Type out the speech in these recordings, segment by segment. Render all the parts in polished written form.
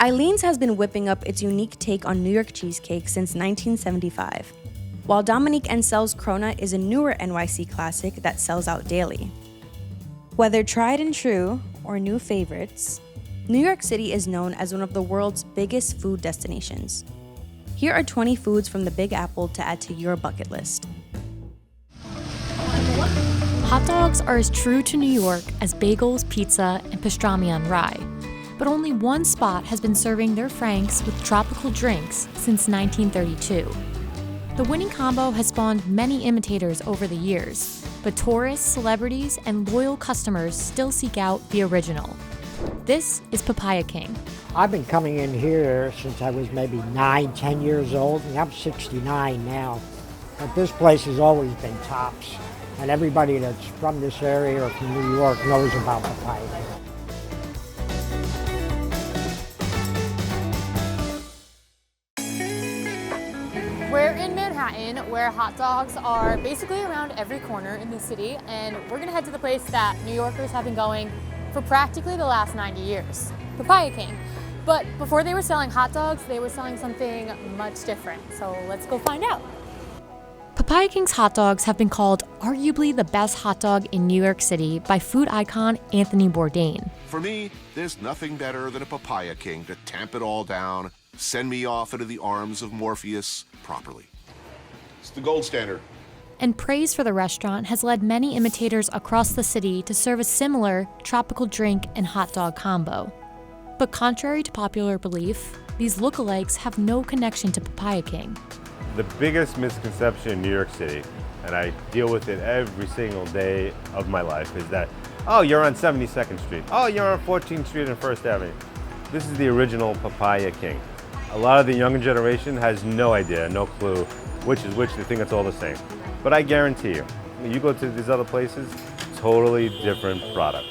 Eileen's has been whipping up its unique take on New York cheesecake since 1975, while Dominique Ansel's cronut is a newer NYC classic that sells out daily. Whether tried and true or new favorites, New York City is known as one of the world's biggest food destinations. Here are 20 foods from the Big Apple to add to your bucket list. Hot dogs are as true to New York as bagels, pizza, and pastrami on rye. But only one spot has been serving their franks with tropical drinks since 1932. The winning combo has spawned many imitators over the years, but tourists, celebrities, and loyal customers still seek out the original. This is Papaya King. I've been coming in here since I was maybe 9, 10 years old, and I'm 69 now. But this place has always been tops, and everybody that's from this area or from New York knows about Papaya King. We're in Manhattan, where hot dogs are basically around every corner in the city, and we're gonna head to the place that New Yorkers have been going for practically the last 90 years, Papaya King. But before they were selling hot dogs, they were selling something much different, so let's go find out. Papaya King's hot dogs have been called arguably the best hot dog in New York City by food icon Anthony Bourdain. For me, there's nothing better than a Papaya King to tamp it all down, send me off into the arms of Morpheus properly. It's the gold standard. And praise for the restaurant has led many imitators across the city to serve a similar tropical drink and hot dog combo. But contrary to popular belief, these lookalikes have no connection to Papaya King. The biggest misconception in New York City, and I deal with it every single day of my life, is that, oh, you're on 72nd Street. Oh, you're on 14th Street and 1st Avenue. This is the original Papaya King. A lot of the younger generation has no idea, no clue which is which. They think it's all the same. But I guarantee you, when you go to these other places, totally different product.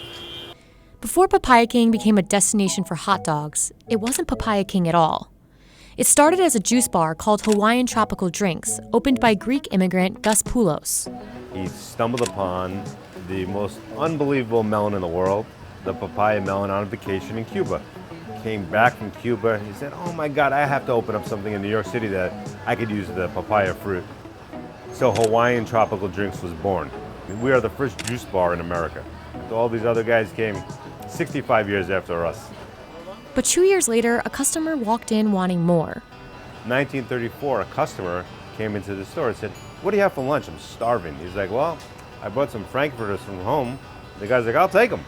Before Papaya King became a destination for hot dogs, it wasn't Papaya King at all. It started as a juice bar called Hawaiian Tropical Drinks, opened by Greek immigrant Gus Poulos. He stumbled upon the most unbelievable melon in the world, the papaya melon, on vacation in Cuba. Came back from Cuba, he said, oh my God, I have to open up something in New York City that I could use the papaya fruit. So Hawaiian Tropical Drinks was born. We are the first juice bar in America. All these other guys came 65 years after us. But 2 years later, a customer walked in wanting more. 1934, a customer came into the store and said, what do you have for lunch? I'm starving. He's like, well, I brought some Frankfurters from home. The guy's like, I'll take them.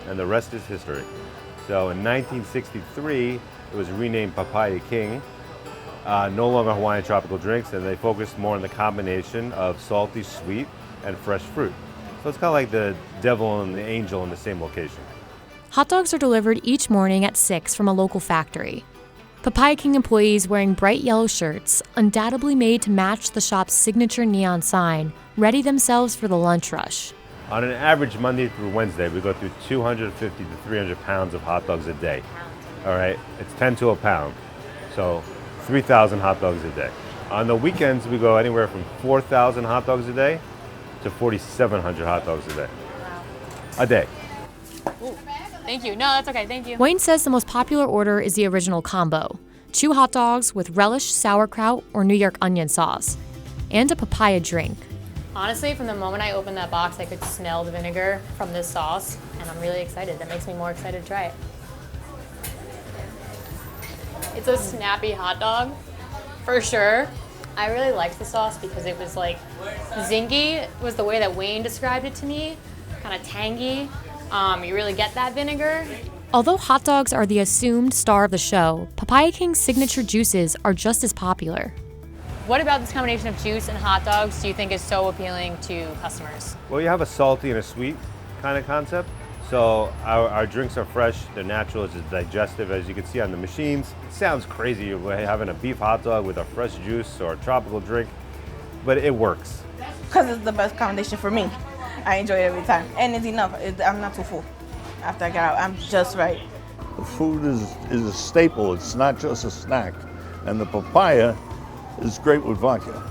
And the rest is history. So in 1963, it was renamed Papaya King, no longer Hawaiian Tropical Drinks, and they focused more on the combination of salty, sweet, and fresh fruit. So it's kind of like the devil and the angel in the same location. Hot dogs are delivered each morning at 6 from a local factory. Papaya King employees wearing bright yellow shirts, undoubtedly made to match the shop's signature neon sign, ready themselves for the lunch rush. On an average Monday through Wednesday, we go through 250 to 300 pounds of hot dogs a day. All right, it's 10 to a pound, so 3,000 hot dogs a day. On the weekends, we go anywhere from 4,000 hot dogs a day to 4,700 hot dogs a day. Wow. A day. Ooh. Thank you. No, that's okay. Thank you. Wayne says the most popular order is the original combo: 2 hot dogs with relish, sauerkraut, or New York onion sauce, and a papaya drink. Honestly, from the moment I opened that box, I could smell the vinegar from this sauce, and I'm really excited. That makes me more excited to try it. It's a snappy hot dog, for sure. I really liked the sauce because it was like zingy was the way that Wayne described it to me, kind of tangy. You really get that vinegar. Although hot dogs are the assumed star of the show, Papaya King's signature juices are just as popular. What about this combination of juice and hot dogs do you think is so appealing to customers? Well, you have a salty and a sweet kind of concept. So our drinks are fresh, they're natural, it's digestive, as you can see on the machines. It sounds crazy, you're having a beef hot dog with a fresh juice or a tropical drink, but it works. Because it's the best combination for me. I enjoy it every time, and it's enough. I'm not too full after I get out. I'm just right. The food is a staple, it's not just a snack. And the papaya is great with vodka.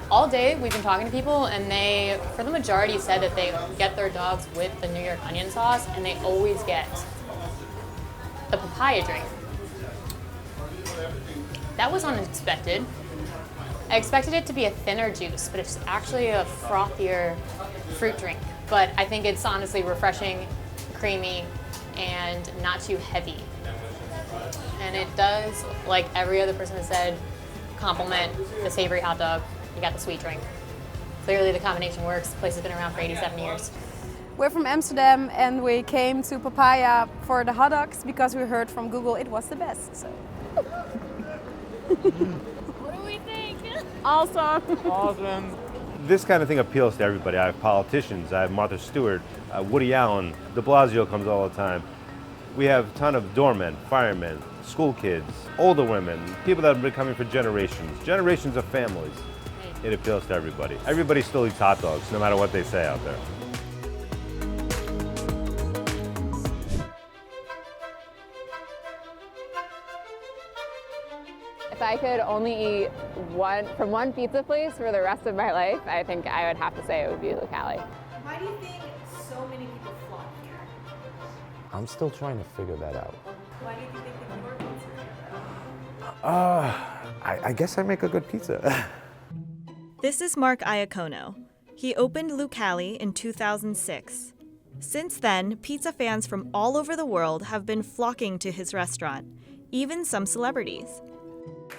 All day we've been talking to people, and they, for the majority, said that they get their dogs with the New York onion sauce, and they always get the papaya drink. That was unexpected. I expected it to be a thinner juice, but it's actually a frothier fruit drink. But I think it's honestly refreshing, creamy, and not too heavy. And it does, like every other person has said, complement the savory hot dog. You got the sweet drink. Clearly the combination works. The place has been around for 87 years. We're from Amsterdam and we came to Papaya for the hot dogs because we heard from Google it was the best. So. What do we think? Awesome. Awesome. This kind of thing appeals to everybody. I have politicians, I have Martha Stewart, Woody Allen, de Blasio comes all the time. We have a ton of doormen, firemen, school kids, older women, people that have been coming for generations of families. It appeals to everybody. Everybody still eats hot dogs, no matter what they say out there. If I could only eat from one pizza place for the rest of my life, I think I would have to say it would be Lucali. Why do you think so many people flock here? I'm still trying to figure that out. Why do you think they pick your pizza? I guess I make a good pizza. This is Mark Iacono. He opened Lucali in 2006. Since then, pizza fans from all over the world have been flocking to his restaurant, even some celebrities.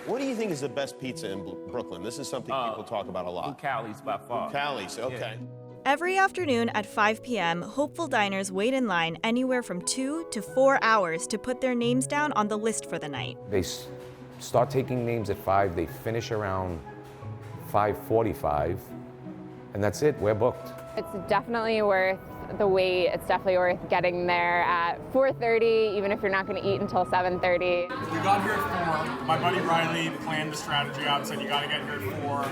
What do you think is the best pizza in Brooklyn? This is something people talk about a lot. Lucali's by far. Lucali's, okay. Every afternoon at 5 p.m., hopeful diners wait in line anywhere from 2 to 4 hours to put their names down on the list for the night. They start taking names at 5, they finish around 5:45, and that's it, we're booked. It's definitely worth the wait. It's definitely worth getting there at 4:30, even if you're not going to eat until 7:30. We got here at 4. My buddy Riley planned the strategy out and said you got to get here at 4,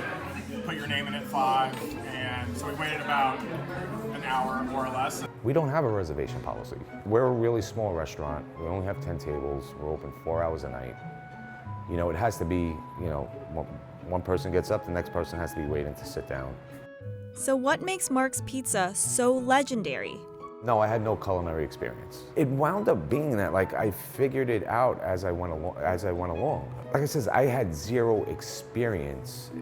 put your name in at 5, and so we waited about an hour more or less. We don't have a reservation policy. We're a really small restaurant. We only have 10 tables. We're open 4 hours a night. You know, it has to be, one person gets up, the next person has to be waiting to sit down. So what makes Mark's Pizza so legendary? No, I had no culinary experience. It wound up being that, I figured it out as I went along. Like I said, I had zero experience.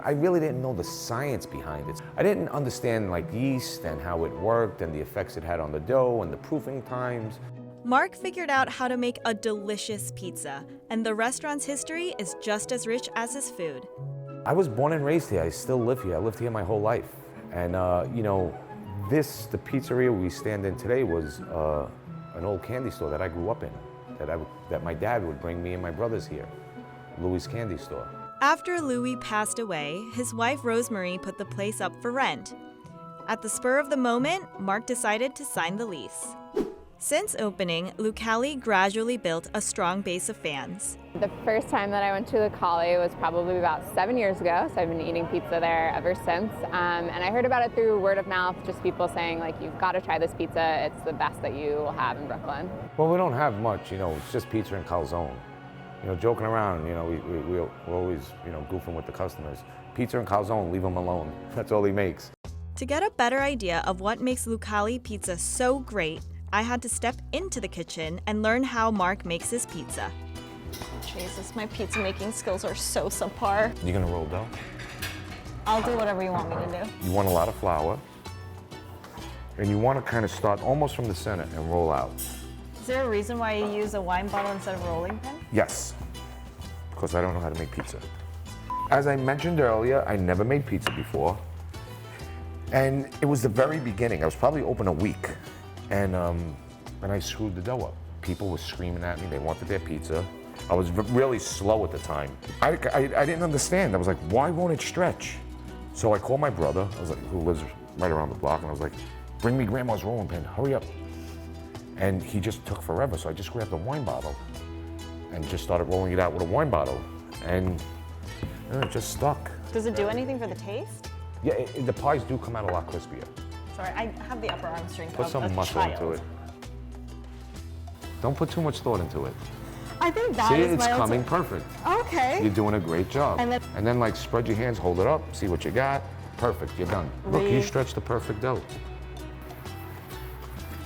I really didn't know the science behind it. I didn't understand yeast and how it worked and the effects it had on the dough and the proofing times. Mark figured out how to make a delicious pizza, and the restaurant's history is just as rich as his food. I was born and raised here. I still live here. I lived here my whole life. And, the pizzeria we stand in today was an old candy store that I grew up in, that my dad would bring me and my brothers here, Louis' Candy Store. After Louis passed away, his wife Rosemary put the place up for rent. At the spur of the moment, Mark decided to sign the lease. Since opening, Lucali gradually built a strong base of fans. The first time that I went to Lucali was probably about 7 years ago, so I've been eating pizza there ever since. And I heard about it through word of mouth, just people saying, you've got to try this pizza. It's the best that you will have in Brooklyn. Well, we don't have much, it's just pizza and calzone. Joking around, we're always, goofing with the customers. Pizza and calzone, leave him alone. That's all he makes. To get a better idea of what makes Lucali pizza so great, I had to step into the kitchen and learn how Mark makes his pizza. Jesus, my pizza making skills are so subpar. You gonna roll dough? I'll do whatever you want me to do. You want a lot of flour, and you want to kind of start almost from the center and roll out. Is there a reason why you use a wine bottle instead of a rolling pin? Yes, because I don't know how to make pizza. As I mentioned earlier, I never made pizza before, and it was the very beginning. I was probably open a week. And I screwed the dough up. People were screaming at me, they wanted their pizza. I was really slow at the time. I didn't understand. I was like, why won't it stretch? So I called my brother, who lives right around the block, and I was like, bring me grandma's rolling pin, hurry up. And he just took forever, so I just grabbed a wine bottle and just started rolling it out with a wine bottle. And it just stuck. Does it do anything for the taste? Yeah, the pies do come out a lot crispier. Sorry, I have the upper arm strength Put of some a muscle child. into it. Don't put too much thought into it. I think that See, is it's my coming perfect. Okay. You're doing a great job. And then spread your hands, hold it up, see what you got. Perfect, you're done. Look, you stretched the perfect dough.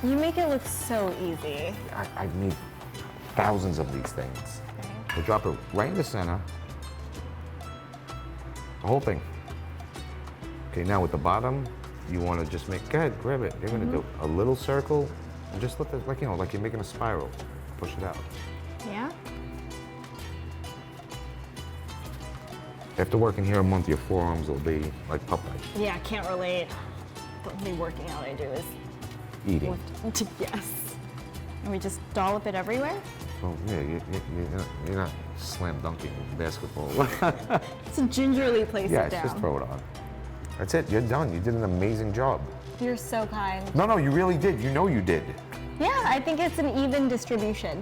You make it look so easy. I need thousands of these things. So drop it right in the center. The whole thing. Okay, now with the bottom, you want to just make, go ahead, grab it. You're going to do a little circle and just let it, like, you know, like you're making a spiral. Push it out. Yeah? After working here a month, your forearms will be like Popeye. Yeah, I can't relate. The only working out I do is Eating. Yes. And we just dollop it everywhere? Well, yeah, you're not slam dunking basketball. So gingerly place Yeah, it down. just throw it on. That's it, you're done. You did an amazing job. You're so kind. No, you really did. You know you did. Yeah, I think it's an even distribution.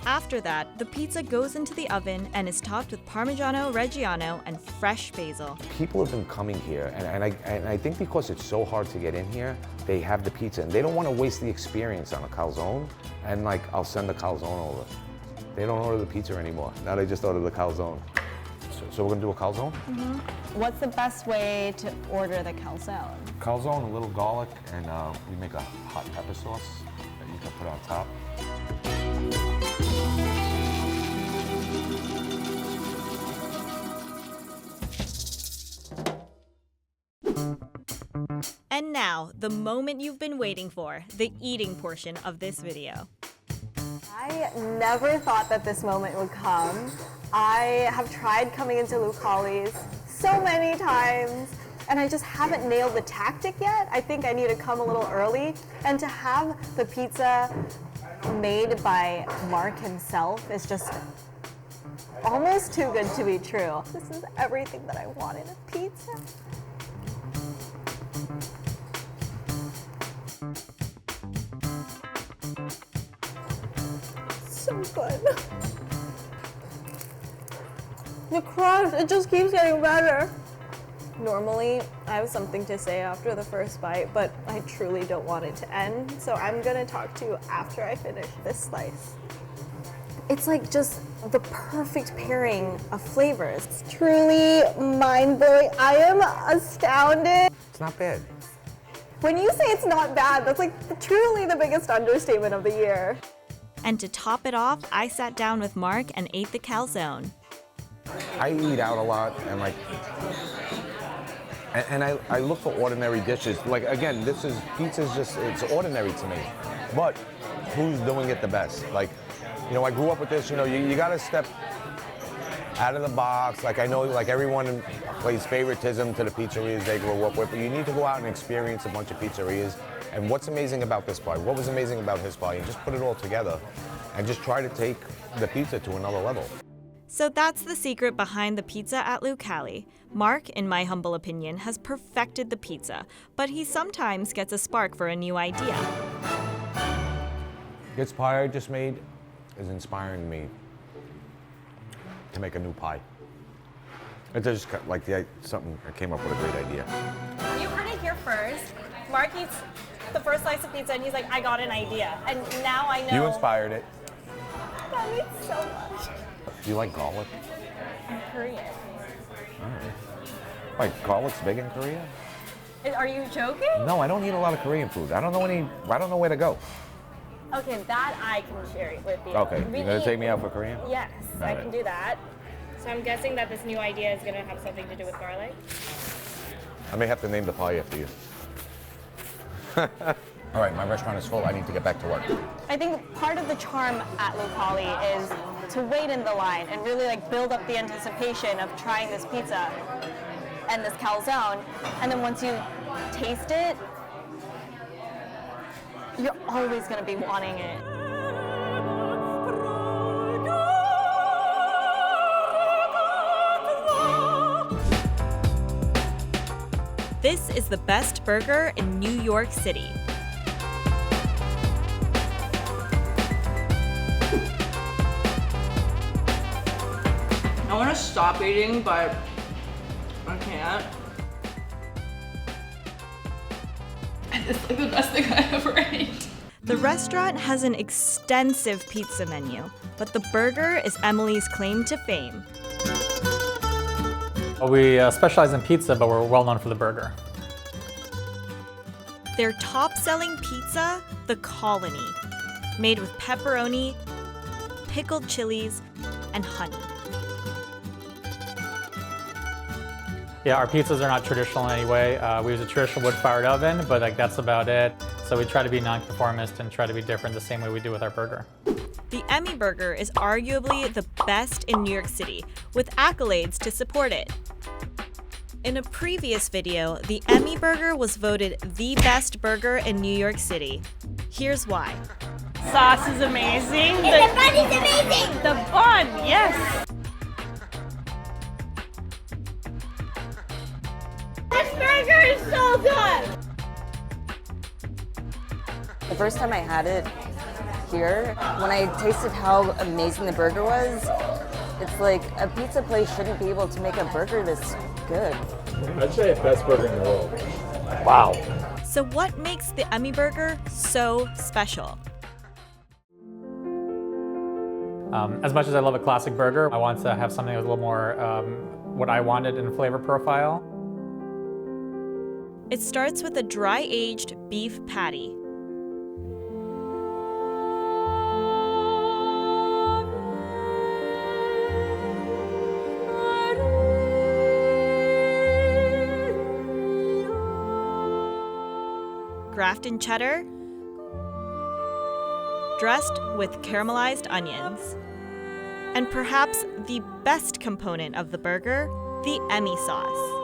After that, the pizza goes into the oven and is topped with Parmigiano Reggiano and fresh basil. People have been coming here, and I think because it's so hard to get in here, they have the pizza, and they don't want to waste the experience on a calzone, and like, I'll send the calzone over. They don't order the pizza anymore. Now they just order the calzone. So we're gonna do a calzone? What's the best way to order the calzone? Calzone, a little garlic, and we make a hot pepper sauce that you can put on top. And now, the moment you've been waiting for, the eating portion of this video. I never thought that this moment would come. I have tried coming into Lucali's so many times, and I just haven't nailed the tactic yet. I think I need to come a little early, and to have the pizza made by Mark himself is just almost too good to be true. This is everything that I want in a pizza. So good. The crust, it just keeps getting better. Normally, I have something to say after the first bite, but I truly don't want it to end, so I'm gonna talk to you after I finish this slice. It's like just the perfect pairing of flavors. It's truly mind-blowing. I am astounded. It's not bad. When you say it's not bad, that's like truly the biggest understatement of the year. And to top it off, I sat down with Mark and ate the calzone. I eat out a lot, and like, and I look for ordinary dishes. Like, again, pizza's just, it's ordinary to me. But who's doing it the best? Like, you know, I grew up with this, you know, you gotta step out of the box. Like, I know, like, everyone plays favoritism to the pizzerias they grew up with, but you need to go out and experience a bunch of pizzerias. And what's amazing about this pie? What was amazing about his pie? And just put it all together and just try to take the pizza to another level. So that's the secret behind the pizza at Lucali. Mark, in my humble opinion, has perfected the pizza, but he sometimes gets a spark for a new idea. This pie I just made is inspiring me to make a new pie. It's just like something, I came up with a great idea. You heard it here first. Mark eats the first slice of pizza and he's like, I got an idea. And now I know. You inspired it. That means so much. Do you like garlic? I'm Korean. Like, garlic's big in Korea? Are you joking? No, I don't eat a lot of Korean food. I don't know where to go. Okay, that I can share with you. Okay, you're gonna take me out for Korean? Yes, All I right. can do that. So I'm guessing that this new idea is gonna have something to do with garlic? I may have to name the pie after you. All right, my restaurant is full. I need to get back to work. I think part of the charm at Lucali is to wait in the line and really like build up the anticipation of trying this pizza and this calzone. And then once you taste it, you're always gonna be wanting it. This is the best burger in New York City. I want to stop eating, but I can't. It's like the best thing I ever ate. The restaurant has an extensive pizza menu, but the burger is Emily's claim to fame. We specialize in pizza, but we're well known for the burger. Their top-selling pizza, the Colony, made with pepperoni, pickled chilies, and honey. Yeah, our pizzas are not traditional in any way. We use a traditional wood-fired oven, but like that's about it. So we try to be nonconformist and try to be different the same way we do with our burger. The Emmy Burger is arguably the best in New York City, with accolades to support it. In a previous video, the Emmy Burger was voted the best burger in New York City. Here's why. Sauce is amazing. And the bun is amazing. The bun, yes. This burger is so good. The first time I had it here, when I tasted how amazing the burger was, it's like a pizza place shouldn't be able to make a burger this good. I'd say the best burger in the world. Wow. So what makes the Emmy Burger so special? As much as I love a classic burger, I want to have something with a little more what I wanted in flavor profile. It starts with a dry-aged beef patty. Grafton cheddar, dressed with caramelized onions. And perhaps the best component of the burger, the Emmy sauce.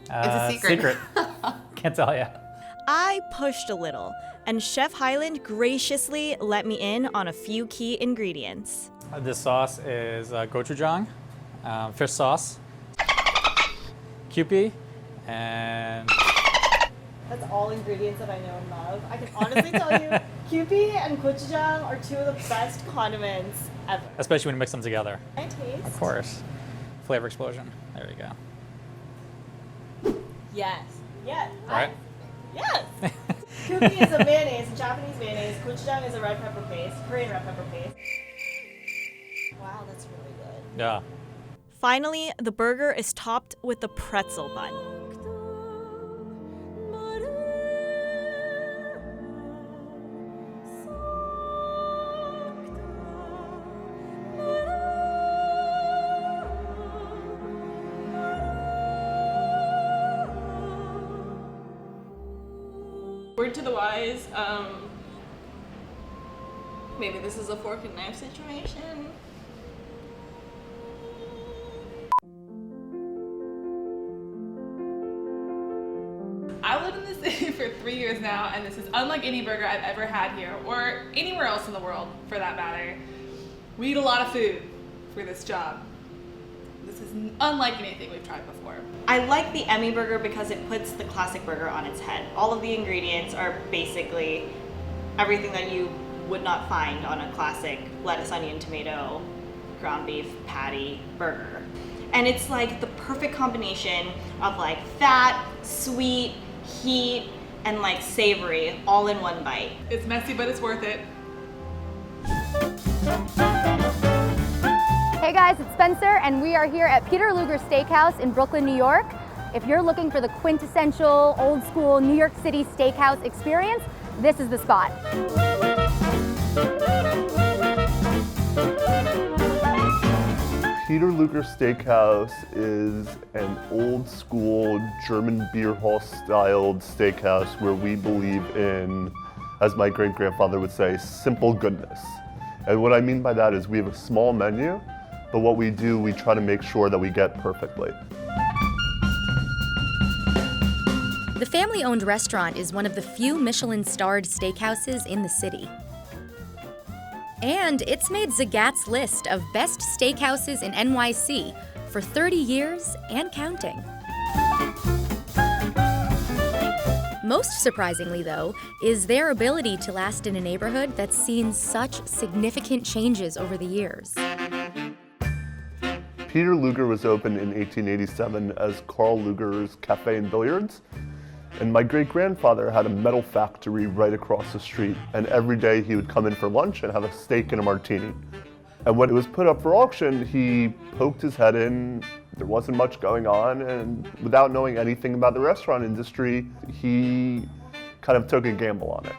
It's a secret. Can't tell you. I pushed a little, and Chef Highland graciously let me in on a few key ingredients. This sauce is gochujang, fish sauce, Kewpie, and That's all ingredients that I know and love. I can honestly tell you, Kewpie and gochujang are two of the best condiments ever. especially when you mix them together. Can I taste? Of course. Flavor explosion. There you go. Yes. Yes. Right? Yes. Kewpie is a mayonnaise, a Japanese mayonnaise. Gochujang is a red pepper paste, Korean red pepper paste. Wow, that's really good. Yeah. Finally, the burger is topped with a pretzel bun. Word to the wise, maybe this is a fork and knife situation. I've lived in this city for 3 years now, and this is unlike any burger I've ever had here, or anywhere else in the world, for that matter. We eat a lot of food for this job. This is unlike anything we've tried before. I like the Emmy Burger because it puts the classic burger on its head. All of the ingredients are basically everything that you would not find on a classic lettuce, onion, tomato, ground beef, patty burger. And it's like the perfect combination of like fat, sweet, heat, and like savory all in one bite. It's messy, but it's worth it. Hey guys, it's Spencer, and we are here at Peter Luger Steakhouse in Brooklyn, New York. If you're looking for the quintessential, old school New York City steakhouse experience, this is the spot. Peter Luger Steakhouse is an old school German beer hall styled steakhouse where we believe in, as my great grandfather would say, simple goodness. And what I mean by that is we have a small menu, but what we do, we try to make sure that we get perfectly. The family-owned restaurant is one of the few Michelin-starred steakhouses in the city. And it's made Zagat's list of best steakhouses in NYC for 30 years and counting. Most surprisingly, though, is their ability to last in a neighborhood that's seen such significant changes over the years. Peter Luger was opened in 1887 as Carl Luger's Cafe and Billiards. And my great-grandfather had a metal factory right across the street, and every day he would come in for lunch and have a steak and a martini. And when it was put up for auction, he poked his head in. There wasn't much going on, and without knowing anything about the restaurant industry, he kind of took a gamble on it.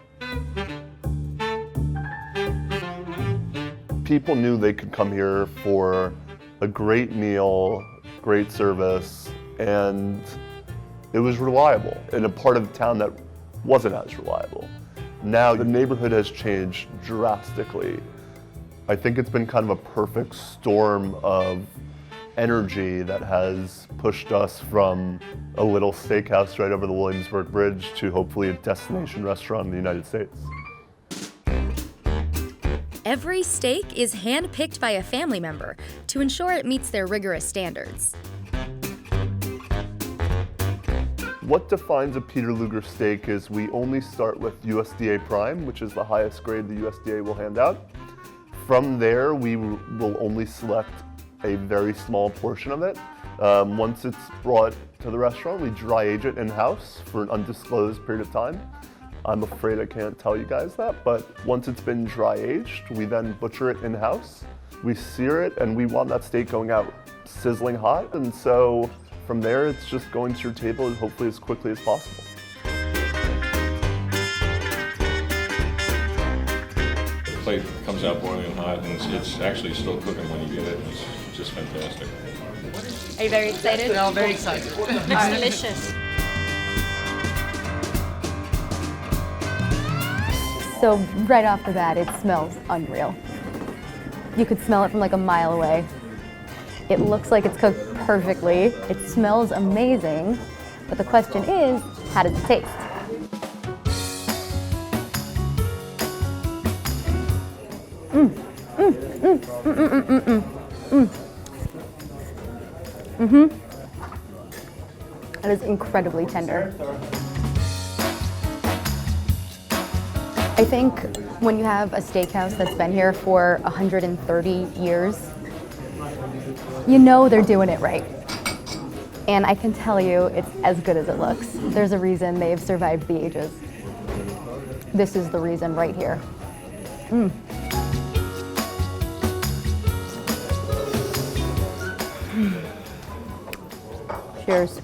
People knew they could come here for a great meal, great service, and it was reliable in a part of town that wasn't as reliable. Now the neighborhood has changed drastically. I think it's been kind of a perfect storm of energy that has pushed us from a little steakhouse right over the Williamsburg Bridge to hopefully a destination restaurant in the United States. Every steak is hand-picked by a family member to ensure it meets their rigorous standards. What defines a Peter Luger steak is we only start with USDA Prime, which is the highest grade the USDA will hand out. From there, we will only select a very small portion of it. Once it's brought to the restaurant, we dry age it in-house for an undisclosed period of time. I'm afraid I can't tell you guys that, but once it's been dry aged, we then butcher it in-house. We sear it, and we want that steak going out sizzling hot, and so from there, it's just going to your table hopefully as quickly as possible. The plate comes out boiling hot, and it's actually still cooking when you get it. It's just fantastic. Are you very excited? No, very excited. It's delicious. So right off the bat, it smells unreal. You could smell it from like a mile away. It looks like it's cooked perfectly. It smells amazing. But the question is, how does it taste? That is incredibly tender. I think when you have a steakhouse that's been here for 130 years, you know they're doing it right. And I can tell you it's as good as it looks. There's a reason they've survived the ages. This is the reason right here. Cheers.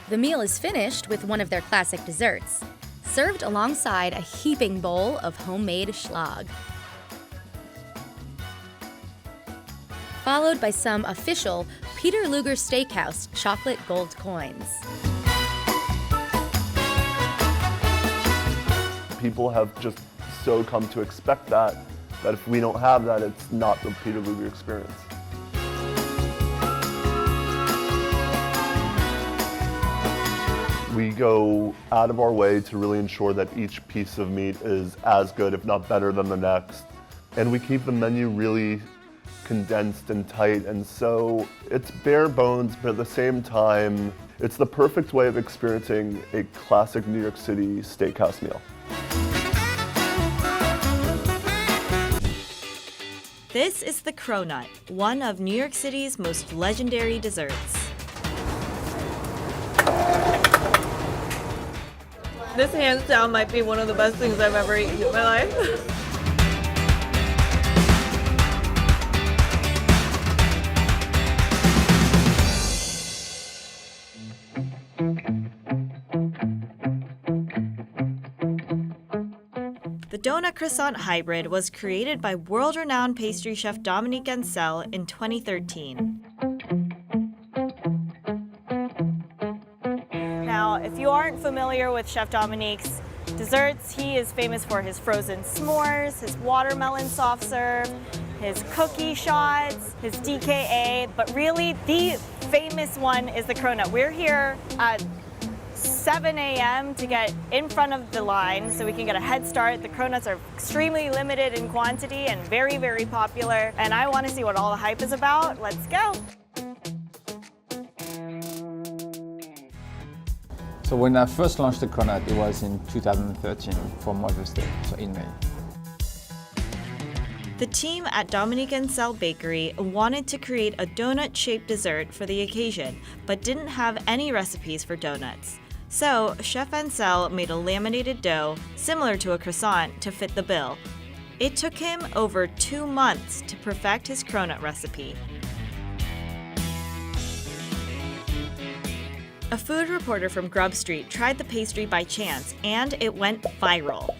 The meal is finished with one of their classic desserts, served alongside a heaping bowl of homemade schlag, followed by some official Peter Luger Steakhouse chocolate gold coins. People have just so come to expect that if we don't have that, it's not the Peter Luger experience. We go out of our way to really ensure that each piece of meat is as good, if not better than the next. And we keep the menu really condensed and tight, and so it's bare bones, but at the same time, it's the perfect way of experiencing a classic New York City steakhouse meal. This is the cronut, one of New York City's most legendary desserts. This hands down might be one of the best things I've ever eaten in my life. The donut croissant hybrid was created by world-renowned pastry chef Dominique Ansel in 2013. Now, if you aren't familiar with Chef Dominique's desserts, he is famous for his frozen s'mores, his watermelon soft serve, his cookie shots, his DKA, but really the famous one is the cronut. We're here at 7 a.m. to get in front of the line so we can get a head start. The cronuts are extremely limited in quantity and very, very popular. And I want to see what all the hype is about. Let's go. So when I first launched the cronut, it was in 2013 for Mother's Day, so in May. The team at Dominique Ansel Bakery wanted to create a donut-shaped dessert for the occasion, but didn't have any recipes for donuts. So, Chef Ansel made a laminated dough, similar to a croissant, to fit the bill. It took him over 2 months to perfect his cronut recipe. A food reporter from Grub Street tried the pastry by chance, and it went viral.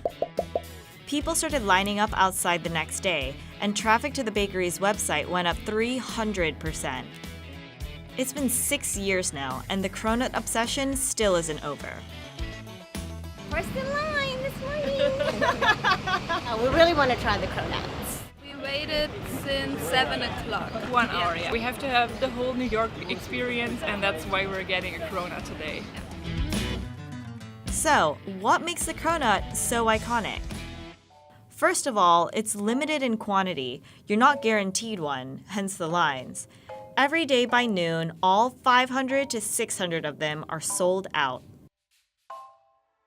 People started lining up outside the next day, and traffic to the bakery's website went up 300%. It's been 6 years now, and the cronut obsession still isn't over. First in line this morning. We really want to try the cronuts. We waited since 7 o'clock. 1 hour, yeah. We have to have the whole New York experience, and that's why we're getting a cronut today. So, what makes the cronut so iconic? First of all, it's limited in quantity. You're not guaranteed one, hence the lines. Every day by noon, all 500 to 600 of them are sold out.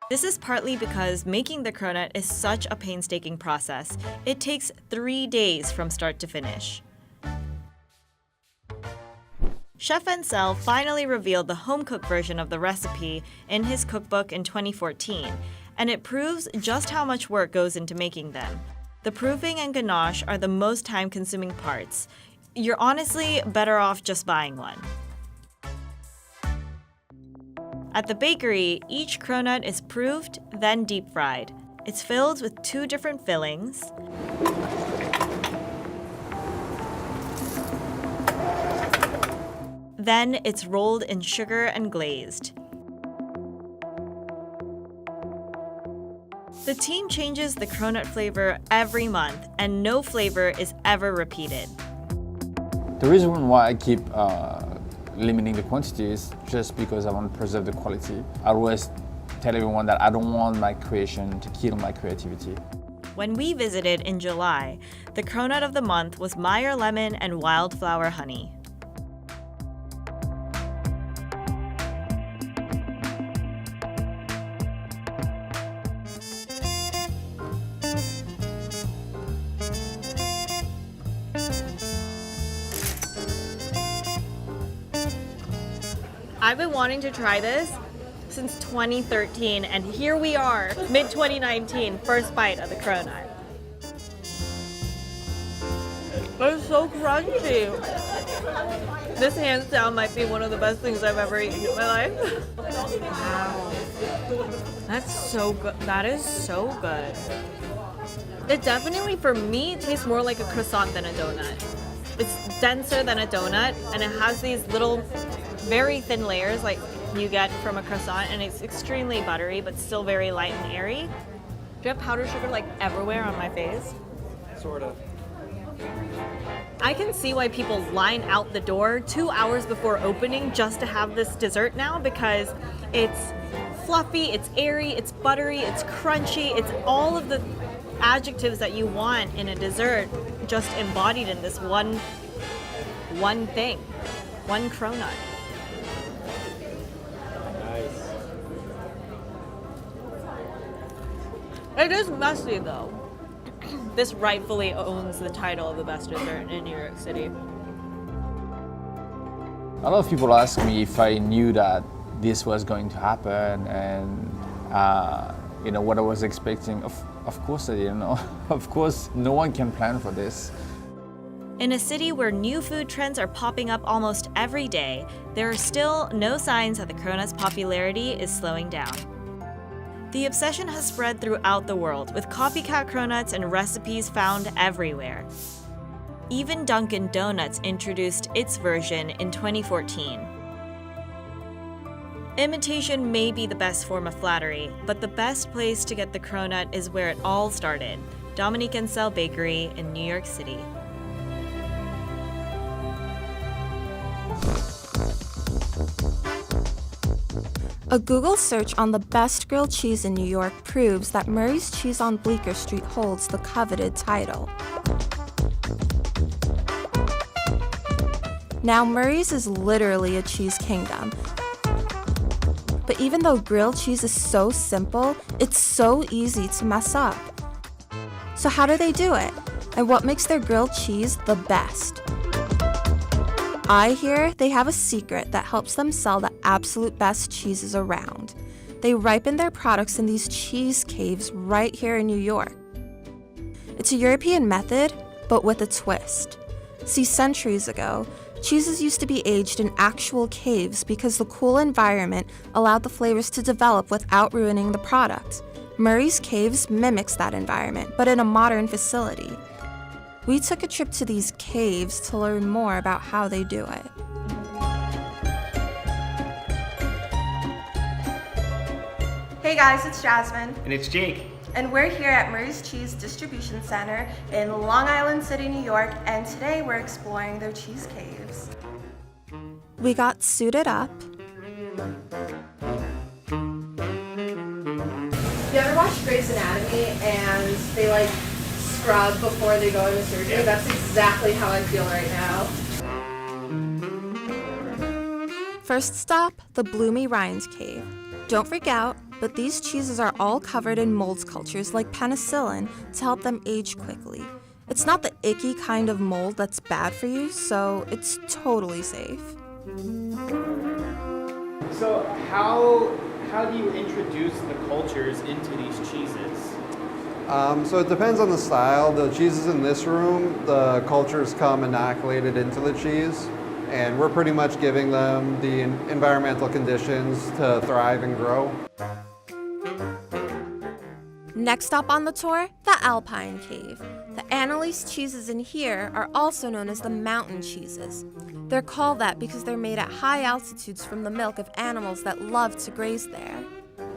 This is partly because making the cronut is such a painstaking process. It takes 3 days from start to finish. Chef Ansel finally revealed the home-cooked version of the recipe in his cookbook in 2014, and it proves just how much work goes into making them. The proofing and ganache are the most time-consuming parts. You're honestly better off just buying one. At the bakery, each cronut is proofed, then deep-fried. It's filled with 2 different fillings. Then it's rolled in sugar and glazed. The team changes the cronut flavor every month, and no flavor is ever repeated. The reason why I keep limiting the quantity is just because I want to preserve the quality. I always tell everyone that I don't want my creation to kill my creativity. When we visited in July, the cronut of the month was Meyer lemon and wildflower honey. I've been wanting to try this since 2013, and here we are, mid-2019, first bite of the cronut. It's so crunchy. This hands down might be one of the best things I've ever eaten in my life. Wow. That's so good. That is so good. It definitely, for me, tastes more like a croissant than a donut. It's denser than a donut, and it has these little very thin layers like you get from a croissant, and it's extremely buttery but still very light and airy. Do you have powdered sugar like everywhere on my face? Sort of. I can see why people line out the door 2 hours before opening just to have this dessert now, because it's fluffy, it's airy, it's buttery, it's crunchy, it's all of the adjectives that you want in a dessert just embodied in this one thing, one cronut. It is messy though. This rightfully owns the title of the best dessert in New York City. A lot of people ask me if I knew that this was going to happen and what I was expecting. Of course I didn't know. Of course, no one can plan for this. In a city where new food trends are popping up almost every day, there are still no signs that the cronut's popularity is slowing down. The obsession has spread throughout the world, with copycat cronuts and recipes found everywhere. Even Dunkin' Donuts introduced its version in 2014. Imitation may be the best form of flattery, but the best place to get the cronut is where it all started, Dominique Ansel Bakery in New York City. A Google search on the best grilled cheese in New York proves that Murray's Cheese on Bleecker Street holds the coveted title. Now, Murray's is literally a cheese kingdom. But even though grilled cheese is so simple, it's so easy to mess up. So how do they do it? And what makes their grilled cheese the best? I hear they have a secret that helps them sell the absolute best cheeses around. They ripen their products in these cheese caves right here in New York. It's a European method, but with a twist. See, centuries ago, cheeses used to be aged in actual caves because the cool environment allowed the flavors to develop without ruining the product. Murray's Caves mimics that environment, but in a modern facility. We took a trip to these caves to learn more about how they do it. Hey guys, it's Jasmine. And it's Jake. And we're here at Murray's Cheese Distribution Center in Long Island City, New York, and today we're exploring their cheese caves. We got suited up. You ever watch Grey's Anatomy and they scrub before they go into surgery? Yeah. That's exactly how I feel right now. First stop, the Bloomy Rind Cave. Don't freak out, but these cheeses are all covered in mold cultures like penicillin to help them age quickly. It's not the icky kind of mold that's bad for you, so it's totally safe. So how do you introduce the cultures into these cheeses? So it depends on the style. The cheeses in this room, the cultures come inoculated into the cheese, and we're pretty much giving them the environmental conditions to thrive and grow. Next up on the tour, the Alpine Cave. The Annalise cheeses in here are also known as the mountain cheeses. They're called that because they're made at high altitudes from the milk of animals that love to graze there.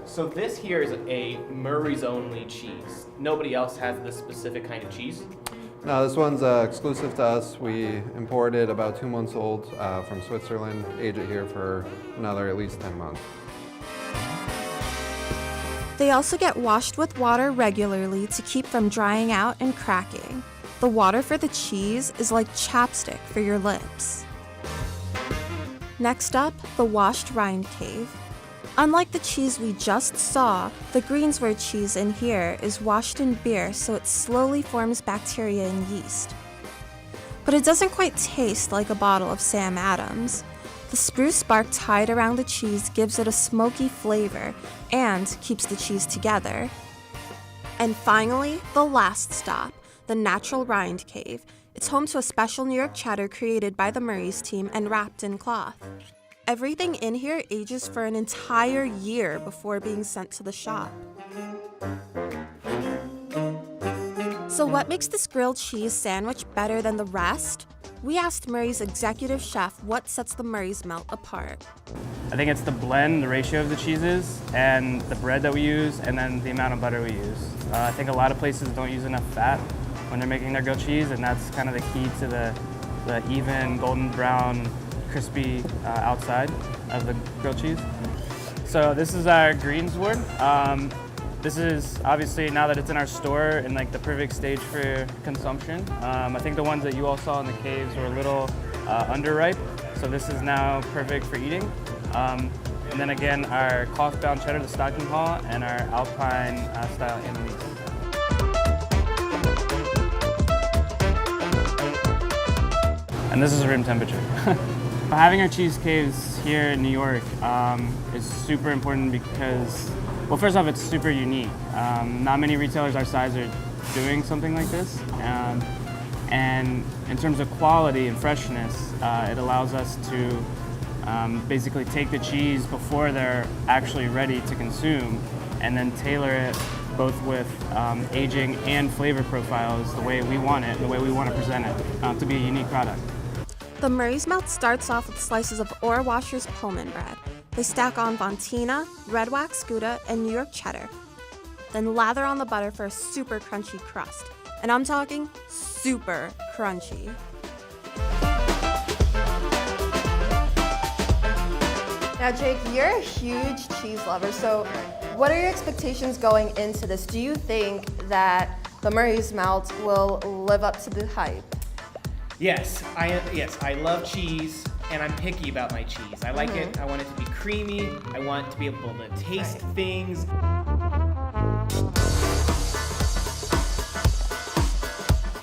So this here is a Murray's only cheese. Nobody else has this specific kind of cheese? No, this one's exclusive to us. We imported about 2 months old from Switzerland, age it here for another at least 10 months. They also get washed with water regularly to keep from drying out and cracking. The water for the cheese is like chapstick for your lips. Next up, the Washed Rind Cave. Unlike the cheese we just saw, the Greensward cheese in here is washed in beer so it slowly forms bacteria and yeast. But it doesn't quite taste like a bottle of Sam Adams. The spruce bark tied around the cheese gives it a smoky flavor and keeps the cheese together. And finally, the last stop, the Natural Rind Cave. It's home to a special New York cheddar created by the Murray's team and wrapped in cloth. Everything in here ages for an entire year before being sent to the shop. So what makes this grilled cheese sandwich better than the rest? We asked Murray's executive chef what sets the Murray's melt apart. I think it's the blend, the ratio of the cheeses, and the bread that we use, and then the amount of butter we use. I think a lot of places don't use enough fat when they're making their grilled cheese, and that's kind of the key to the even golden brown, crispy outside of the grilled cheese. So this is our greensward. This is obviously, now that it's in our store, in the perfect stage for consumption. I think the ones that you all saw in the caves were a little underripe, so this is now perfect for eating. And then again, our cloth-bound cheddar, the stocking haw, and our Alpine style Annalise. And this is room temperature. Having our cheese caves here in New York is super important because, well, first off, it's super unique. Not many retailers our size are doing something like this. And in terms of quality and freshness, it allows us to basically take the cheese before they're actually ready to consume and then tailor it both with aging and flavor profiles the way we want it, the way we want to present it to be a unique product. The Murray's Melt starts off with slices of Ore Washer's Pullman bread. They stack on Fontina, red wax Gouda, and New York cheddar. Then lather on the butter for a super crunchy crust. And I'm talking super crunchy. Now, Jake, you're a huge cheese lover, so what are your expectations going into this? Do you think that the Murray's Melt will live up to the hype? Yes, I love cheese, and I'm picky about my cheese. I like it, I want it to be creamy, I want to be able to taste things.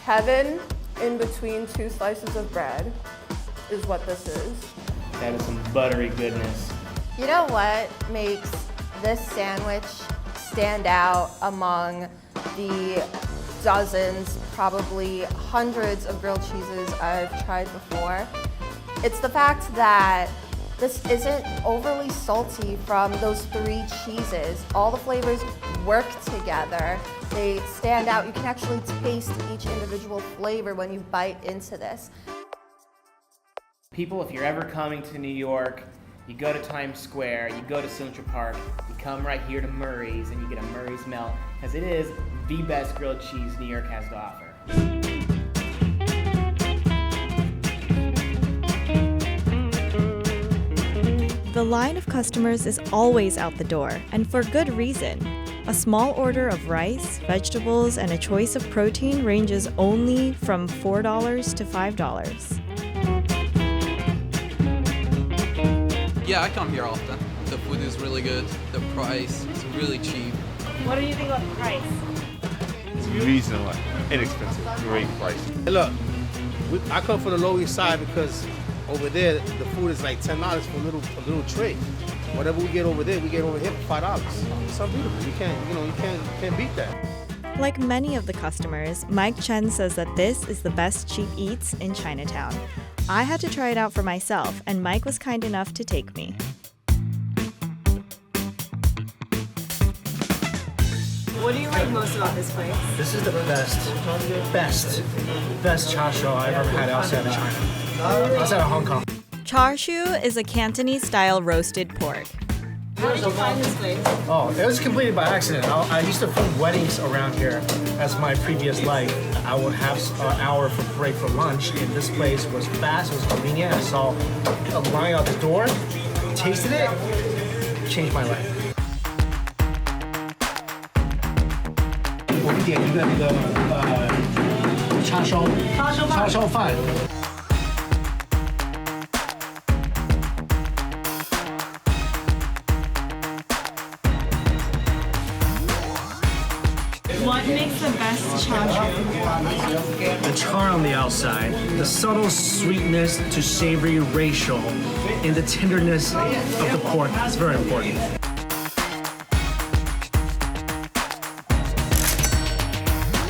Heaven in between two slices of bread is what this is. That is some buttery goodness. You know what makes this sandwich stand out among the dozens, probably hundreds of grilled cheeses I've tried before? It's the fact that this isn't overly salty from those 3 cheeses. All the flavors work together. They stand out. You can actually taste each individual flavor when you bite into this. People, if you're ever coming to New York, you go to Times Square, you go to Central Park, you come right here to Murray's and you get a Murray's Melt, because it is the best grilled cheese New York has to offer. The line of customers is always out the door, and for good reason. A small order of rice, vegetables, and a choice of protein ranges only from $4 to $5. Yeah, I come here often. The food is really good. The price is really cheap. What do you think about the price? It's reasonable, inexpensive, great price. Hey, look, I come from the Lower East Side because over there the food is like $10 for a little tray. Whatever we get over there, we get over here for $5. It's unbeatable. You can't beat that. Like many of the customers, Mike Chen says that this is the best cheap eats in Chinatown. I had to try it out for myself, and Mike was kind enough to take me. What do you like most about this place? This is the best char siu I've ever had outside of China. Outside of Hong Kong. Char siu is a Cantonese-style roasted pork. How did you find this place? Oh, it was completed by accident. I used to film weddings around here as my previous life. I would have an hour for break for lunch, and this place was fast, it was convenient. I saw a line out the door, tasted it, changed my life. 我们点一个那个叉烧饭。 What makes the best char siu? The char on the outside, the subtle sweetness to savory ratio, and the tenderness of the pork is very important.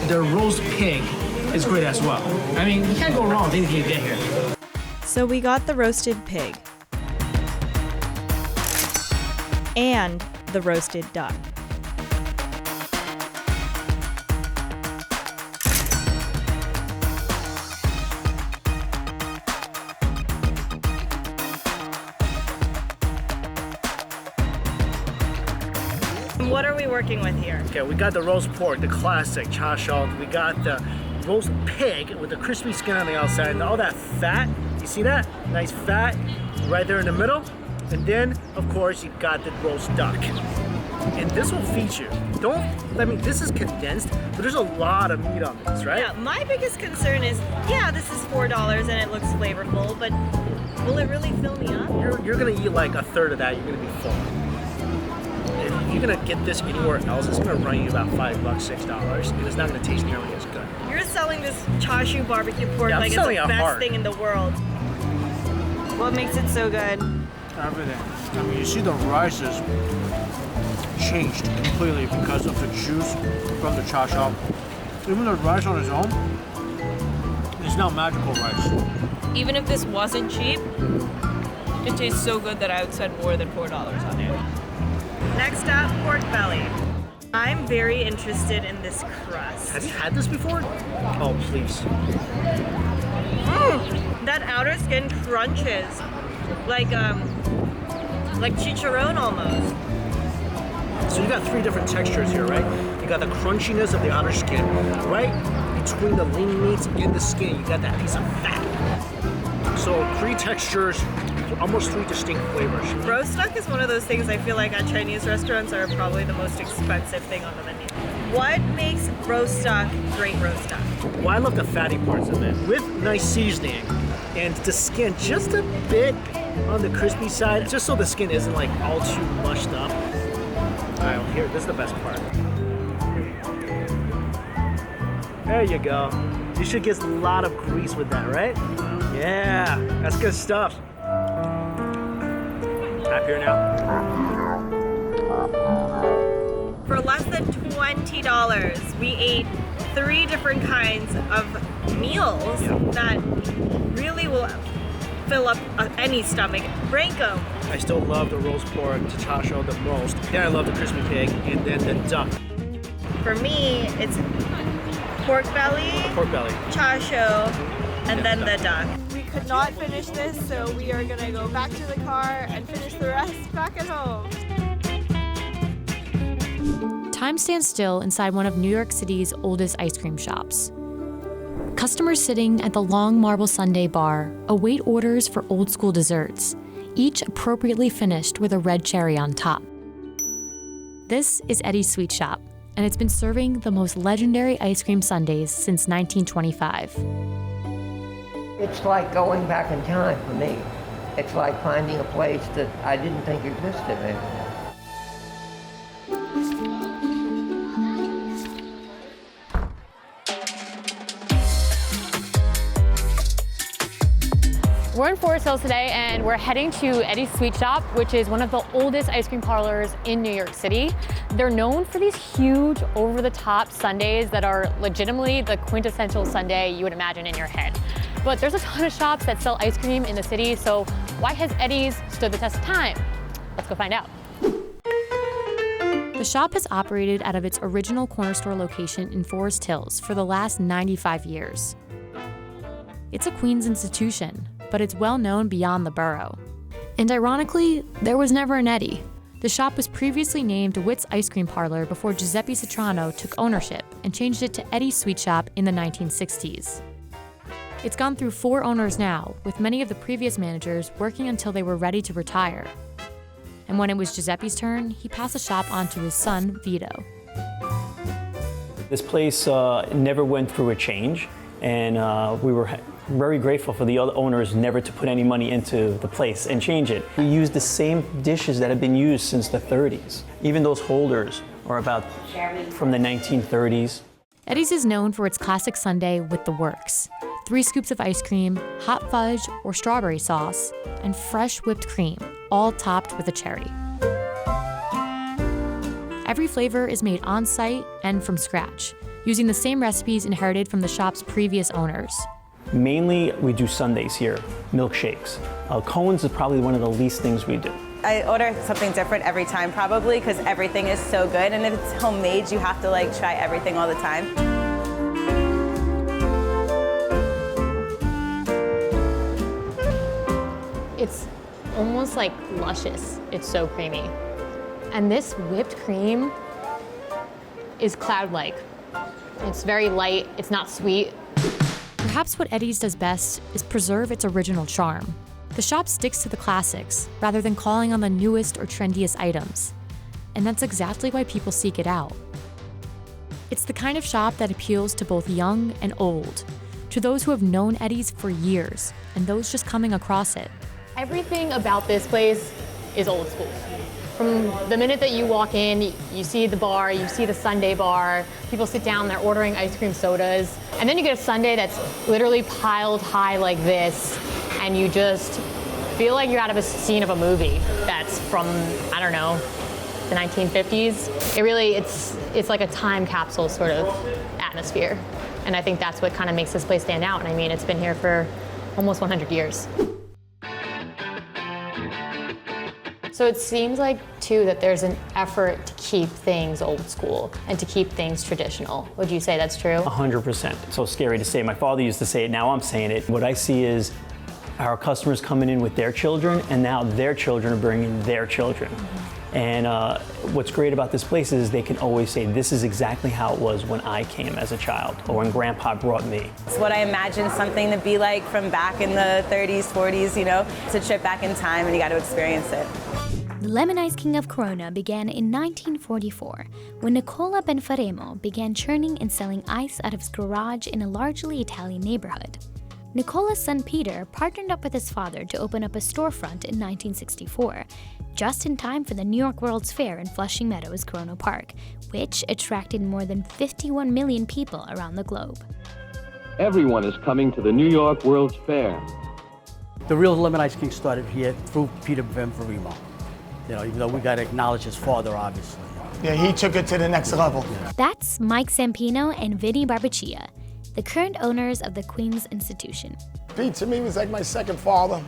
The roast pig is great as well. I mean, you can't go wrong with anything you get here. So we got the roasted pig and the roasted duck. What are we working with here? Okay, we got the roast pork, the classic char siu. We got the roast pig with the crispy skin on the outside and all that fat. You see that? Nice fat right there in the middle. And then, of course, you got the roast duck. And this will feed you. This is condensed, but there's a lot of meat on this, right? Yeah, my biggest concern is, this is $4 and it looks flavorful, but will it really fill me up? You're gonna eat like a third of that, you're gonna be full. If you're gonna get this anywhere else, it's gonna run you about $5, $6, and it's not gonna taste nearly as good. You're selling this char siu barbecue pork like it's the best thing in the world. What makes it so good? Everything. I mean, you see the rice is changed completely because of the juice from the char siu. Even the rice on its own is now magical rice. Even if this wasn't cheap, it tastes so good that I would spend more than $4 on it. Next up, pork belly. I'm very interested in this crust. Have you had this before? Oh, please. That outer skin crunches like chicharron almost. So you got 3 different textures here, right? You got the crunchiness of the outer skin, right? Between the lean meats and the skin, you got that piece of fat. So 3 textures, almost 3 distinct flavors. Roast duck is one of those things I feel like at Chinese restaurants are probably the most expensive thing on the menu. What makes roast duck great roast duck? Well, I love the fatty parts of it with nice seasoning and the skin just a bit on the crispy side, just so the skin isn't like all too mushed up. All right, here, this is the best part. There you go. You should get a lot of grease with that, right? Yeah, that's good stuff. Happier now? For less than $20, we ate 3 different kinds of meals that really will fill up any stomach. Rank 'em. I still love the roast pork chasho the most. Then I love the crispy pig, and then the duck. For me, it's pork belly, chasho, and then the duck. We could not finish this, so we are gonna go back to the car and finish the rest back at home. Time stands still inside one of New York City's oldest ice cream shops. Customers sitting at the long marble sundae bar await orders for old school desserts, each appropriately finished with a red cherry on top. This is Eddie's Sweet Shop, and it's been serving the most legendary ice cream sundaes since 1925. It's like going back in time for me. It's like finding a place that I didn't think existed anymore. We're in Forest Hills today, and we're heading to Eddie's Sweet Shop, which is one of the oldest ice cream parlors in New York City. They're known for these huge, over-the-top sundaes that are legitimately the quintessential sundae you would imagine in your head. But there's a ton of shops that sell ice cream in the city, so why has Eddie's stood the test of time? Let's go find out. The shop has operated out of its original corner store location in Forest Hills for the last 95 years. It's a Queens institution, but it's well known beyond the borough. And ironically, there was never an Eddie. The shop was previously named DeWitt's Ice Cream Parlor before Giuseppe Citrano took ownership and changed it to Eddie's Sweet Shop in the 1960s. It's gone through 4 owners now, with many of the previous managers working until they were ready to retire. And when it was Giuseppe's turn, he passed the shop on to his son, Vito. This place never went through a change, and we were very grateful for the other owners never to put any money into the place and change it. We used the same dishes that have been used since the 30s. Even those holders are about from the 1930s. Eddie's is known for its classic sundae with the works. 3 scoops of ice cream, hot fudge or strawberry sauce, and fresh whipped cream, all topped with a cherry. Every flavor is made on-site and from scratch, using the same recipes inherited from the shop's previous owners. Mainly, we do sundaes here, milkshakes. Cones is probably one of the least things we do. I order something different every time probably because everything is so good, and if it's homemade, you have to like try everything all the time. It's almost like luscious. It's so creamy. And this whipped cream is cloud-like. It's very light, it's not sweet. Perhaps what Eddie's does best is preserve its original charm. The shop sticks to the classics rather than calling on the newest or trendiest items. And that's exactly why people seek it out. It's the kind of shop that appeals to both young and old, to those who have known Eddie's for years and those just coming across it. Everything about this place is old school. From the minute that you walk in, you see the bar, you see the sundae bar, people sit down, they're ordering ice cream sodas, and then you get a sundae that's literally piled high like this, and you just feel like you're out of a scene of a movie that's from, I don't know, the 1950s. It's like a time capsule sort of atmosphere, and I think that's what kind of makes this place stand out. And I mean, it's been here for almost 100 years. So it seems like, too, that there's an effort to keep things old school and to keep things traditional. Would you say that's true? 100%. It's so scary to say. My father used to say it, now I'm saying it. What I see is our customers coming in with their children, and now their children are bringing their children. And what's great about this place is they can always say, this is exactly how it was when I came as a child, or when Grandpa brought me. It's what I imagine something to be like from back in the 30s, 40s, you know? It's a trip back in time, and you got to experience it. The Lemon Ice King of Corona began in 1944, when Nicola Benfaremo began churning and selling ice out of his garage in a largely Italian neighborhood. Nicola's son Peter partnered up with his father to open up a storefront in 1964, just in time for the New York World's Fair in Flushing Meadows, Corona Park, which attracted more than 51 million people around the globe. Everyone is coming to the New York World's Fair. The real Lemon Ice King started here through Peter Benfaremo. You know, even though we got to acknowledge his father, obviously. Yeah, he took it to the next level. That's Mike Zampino and Vinny Barbaccia, the current owners of the Queens Institution. Pete to me was like my second father,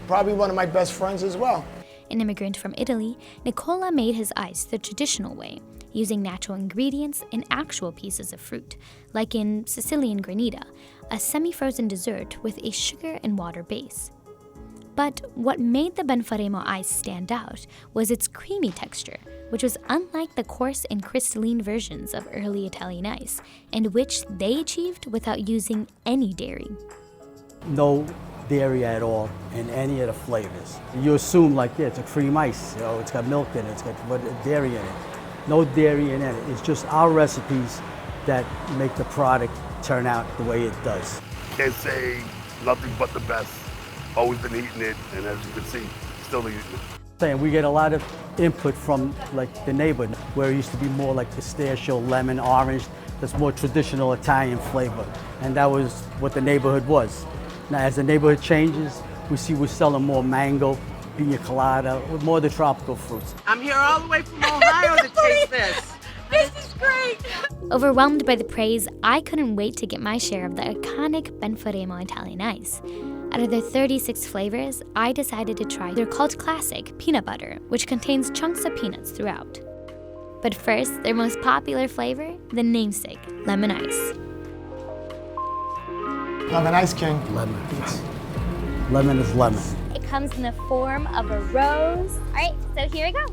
probably one of my best friends as well. An immigrant from Italy, Nicola made his ice the traditional way, using natural ingredients and actual pieces of fruit, like in Sicilian granita, a semi-frozen dessert with a sugar and water base. But what made the Benfaremo ice stand out was its creamy texture, which was unlike the coarse and crystalline versions of early Italian ice, and which they achieved without using any dairy. No dairy at all in any of the flavors. You assume like, yeah, it's a cream ice, you know, it's got milk in it, it's got dairy in it. No dairy in it. It's just our recipes that make the product turn out the way it does. Can't say nothing but the best. Always been eating it, and as you can see, still eating it. We get a lot of input from like the neighborhood, where it used to be more like pistachio, lemon, orange. That's more traditional Italian flavor, and that was what the neighborhood was. Now, as the neighborhood changes, we see we're selling more mango, pina colada, with more of the tropical fruits. I'm here all the way from Ohio to taste this. This is great! Overwhelmed by the praise, I couldn't wait to get my share of the iconic Benfaremo Italian ice. Out of their 36 flavors, I decided to try their cult classic, peanut butter, which contains chunks of peanuts throughout. But first, their most popular flavor, the namesake, lemon ice. Lemon Ice King. Lemon. Lemon is lemon. It comes in the form of a rose. All right, so here we go.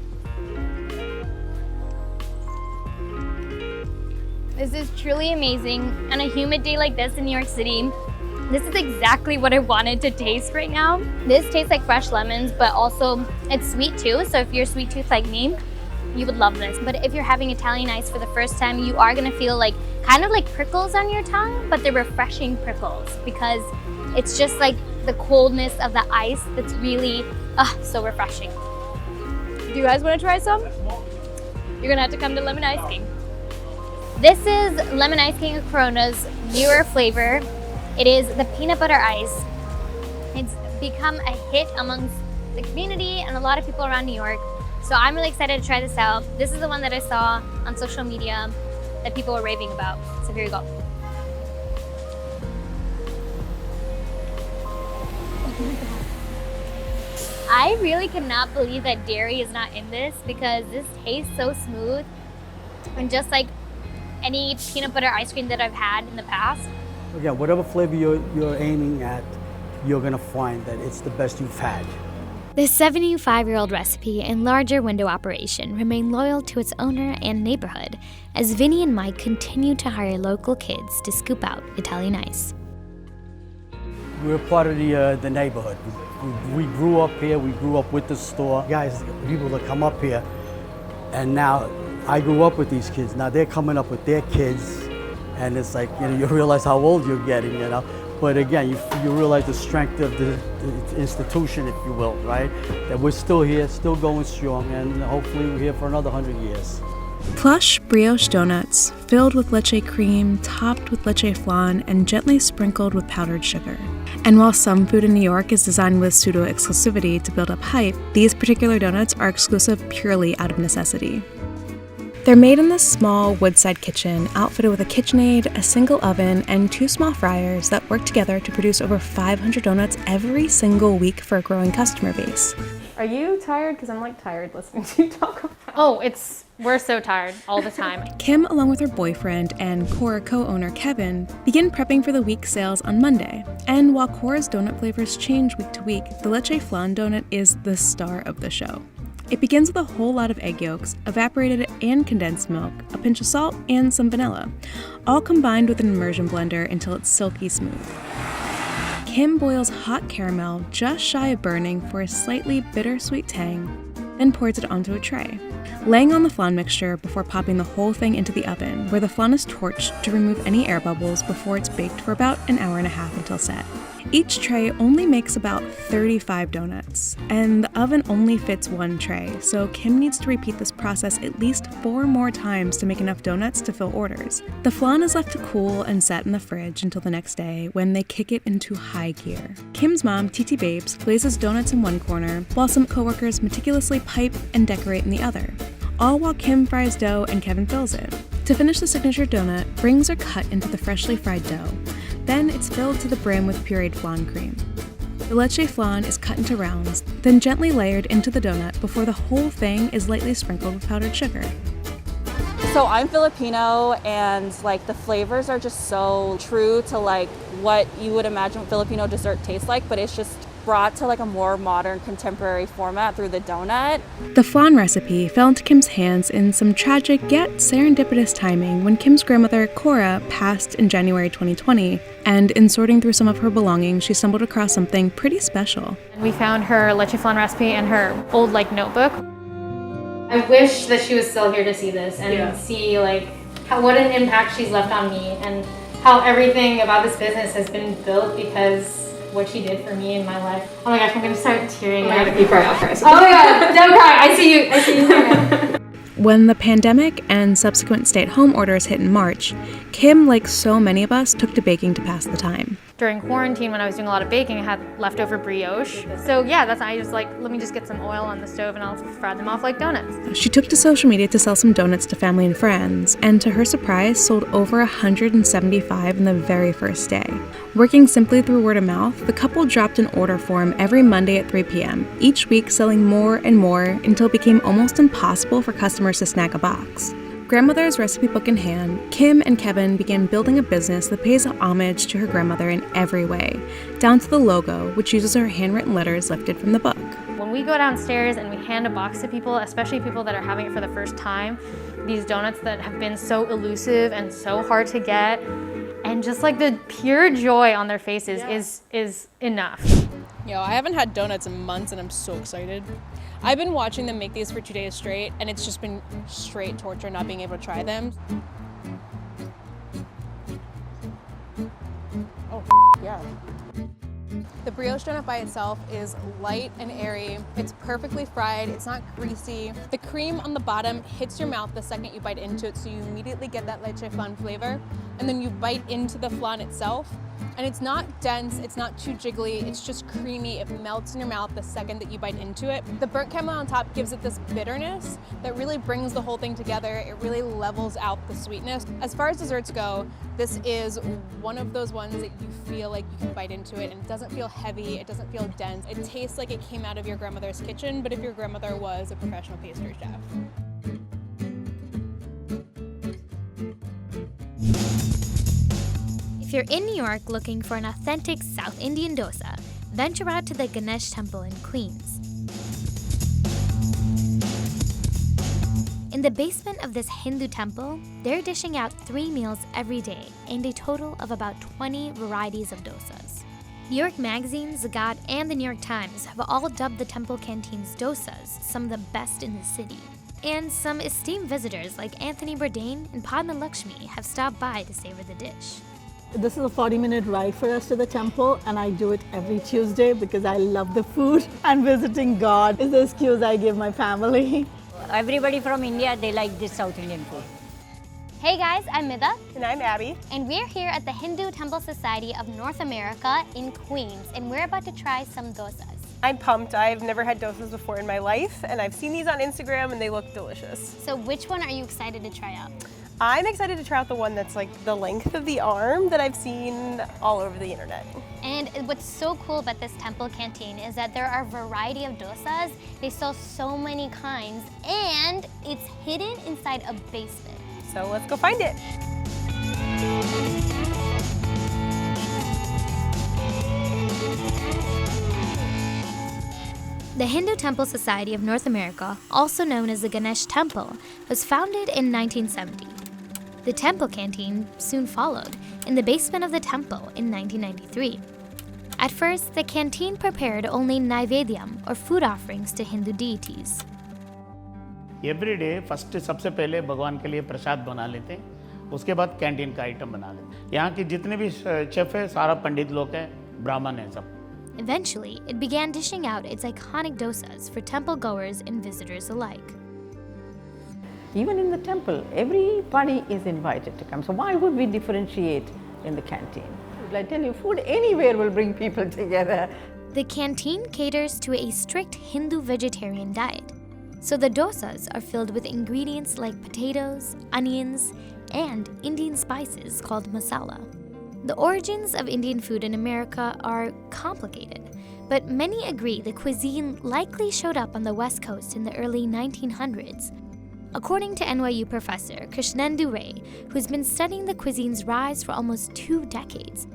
This is truly amazing. On a humid day like this in New York City, this is exactly what I wanted to taste right now. This tastes like fresh lemons, but also it's sweet too. So if you're a sweet tooth like me, you would love this. But if you're having Italian ice for the first time, you are gonna feel like kind of like prickles on your tongue, but they're refreshing prickles because it's just like the coldness of the ice that's really so refreshing. Do you guys want to try some? You're gonna have to come to Lemon Ice King. This is Lemon Ice King Corona's newer flavor. It is the peanut butter ice. It's become a hit amongst the community and a lot of people around New York. So I'm really excited to try this out. This is the one that I saw on social media that people were raving about. So here you go. I really cannot believe that dairy is not in this because this tastes so smooth and just like any peanut butter ice cream that I've had in the past. Again, whatever flavor you're aiming at, you're gonna find that it's the best you've had. This 75-year-old recipe and larger window operation remain loyal to its owner and neighborhood as Vinny and Mike continue to hire local kids to scoop out Italian ice. We're part of the neighborhood. We grew up here, we grew up with the store. Guys, people that come up here, and now I grew up with these kids. Now they're coming up with their kids, and it's like, you know, you realize how old you're getting, you know. But again, you realize the strength of the institution, if you will, right? That we're still here, still going strong, and hopefully we're here for another 100 years. Plush brioche donuts, filled with leche cream, topped with leche flan, and gently sprinkled with powdered sugar. And while some food in New York is designed with pseudo-exclusivity to build up hype, these particular donuts are exclusive purely out of necessity. They're made in this small woodside kitchen, outfitted with a KitchenAid, a single oven, and 2 small fryers that work together to produce over 500 donuts every single week for a growing customer base. Are you tired? Because I'm like tired listening to you talk about it. Oh, we're so tired all the time. Kim, along with her boyfriend and Kora co-owner Kevin, begin prepping for the week's sales on Monday. And while Kora's donut flavors change week to week, the leche flan donut is the star of the show. It begins with a whole lot of egg yolks, evaporated and condensed milk, a pinch of salt, and some vanilla, all combined with an immersion blender until it's silky smooth. Kim boils hot caramel just shy of burning for a slightly bittersweet tang, then pours it onto a tray, laying on the flan mixture before popping the whole thing into the oven, where the flan is torched to remove any air bubbles before it's baked for about an hour and a half until set. Each tray only makes about 35 donuts, and the oven only fits 1 tray, so Kim needs to repeat this process at least 4 more times to make enough donuts to fill orders. The flan is left to cool and set in the fridge until the next day, when they kick it into high gear. Kim's mom, Titi Babes, glazes donuts in one corner, while some coworkers meticulously pipe and decorate in the other, all while Kim fries dough and Kevin fills it. To finish the signature donut, rings are cut into the freshly fried dough. Then it's filled to the brim with pureed flan cream. The leche flan is cut into rounds, then gently layered into the donut before the whole thing is lightly sprinkled with powdered sugar. So I'm Filipino, and like the flavors are just so true to like what you would imagine Filipino dessert tastes like, but it's just brought to like a more modern contemporary format through the donut. The flan recipe fell into Kim's hands in some tragic yet serendipitous timing when Kim's grandmother, Kora, passed in January 2020, and in sorting through some of her belongings, she stumbled across something pretty special. We found her leche flan recipe in her old notebook. I wish that she was still here to see this and see what an impact she's left on me and how everything about this business has been built because what she did for me in my life. Oh my gosh, I'm gonna start tearing. Oh my God, if you cry, I'll cry. Oh my God, don't cry. I see you. When the pandemic and subsequent stay-at-home orders hit in March, Kim, like so many of us, took to baking to pass the time. During quarantine, when I was doing a lot of baking, I had leftover brioche. So yeah, I just let me just get some oil on the stove and I'll fry them off like donuts. She took to social media to sell some donuts to family and friends, and to her surprise, sold over 175 in the very first day. Working simply through word of mouth, the couple dropped an order form every Monday at 3 p.m., each week selling more and more until it became almost impossible for customers to snag a box. Grandmother's recipe book in hand, Kim and Kevin began building a business that pays homage to her grandmother in every way, down to the logo, which uses her handwritten letters lifted from the book. When we go downstairs and we hand a box to people, especially people that are having it for the first time, these donuts that have been so elusive and so hard to get, and just the pure joy on their faces is enough. Yo, I haven't had donuts in months and I'm so excited. I've been watching them make these for 2 days straight, and it's just been straight torture not being able to try them. Oh, yeah. The brioche donut by itself is light and airy. It's perfectly fried, it's not greasy. The cream on the bottom hits your mouth the second you bite into it, so you immediately get that leche flan flavor. And then you bite into the flan itself, and it's not dense, it's not too jiggly, it's just creamy. It melts in your mouth the second that you bite into it. The burnt caramel on top gives it this bitterness that really brings the whole thing together. It really levels out the sweetness. As far as desserts go, this is one of those ones that you feel like you can bite into it, and it doesn't feel heavy, it doesn't feel dense. It tastes like it came out of your grandmother's kitchen, but if your grandmother was a professional pastry chef. If you're in New York looking for an authentic South Indian dosa, venture out to the Ganesh Temple in Queens. In the basement of this Hindu temple, they're dishing out 3 meals every day and a total of about 20 varieties of dosas. New York Magazine, Zagat, and the New York Times have all dubbed the temple canteen's dosas some of the best in the city. And some esteemed visitors like Anthony Bourdain and Padma Lakshmi have stopped by to savor the dish. This is a 40-minute ride for us to the temple, and I do it every Tuesday because I love the food, and visiting God is the excuse I give my family. Everybody from India, they like this South Indian food. Hey guys, I'm Mitha. And I'm Abby. And we're here at the Hindu Temple Society of North America in Queens, and we're about to try some dosas. I'm pumped. I've never had dosas before in my life, and I've seen these on Instagram and they look delicious. So which one are you excited to try out? I'm excited to try out the one that's like the length of the arm that I've seen all over the internet. And what's so cool about this temple canteen is that there are a variety of dosas. They sell so many kinds, and it's hidden inside a basement. So let's go find it. The Hindu Temple Society of North America, also known as the Ganesh Temple, was founded in 1970. The temple canteen soon followed, in the basement of the temple in 1993. At first, the canteen prepared only naivedyam, or food offerings to Hindu deities. Every day, first सबसे पहले भगवान के लिए प्रसाद बना लेते हैं, उसके बाद कैंटीन का आइटम बना लेते हैं. यहाँ के जितने भी शेफ हैं, सारा पंडित लोग हैं, ब्राह्मण हैं सब. Eventually, it began dishing out its iconic dosas for temple goers and visitors alike. Even in the temple, everybody is invited to come. So why would we differentiate in the canteen? I tell you, food anywhere will bring people together. The canteen caters to a strict Hindu vegetarian diet. So the dosas are filled with ingredients like potatoes, onions, and Indian spices called masala. The origins of Indian food in America are complicated, but many agree the cuisine likely showed up on the West Coast in the early 1900s. According to NYU professor Krishnendu Ray, who's been studying the cuisine's rise for almost 2 decades,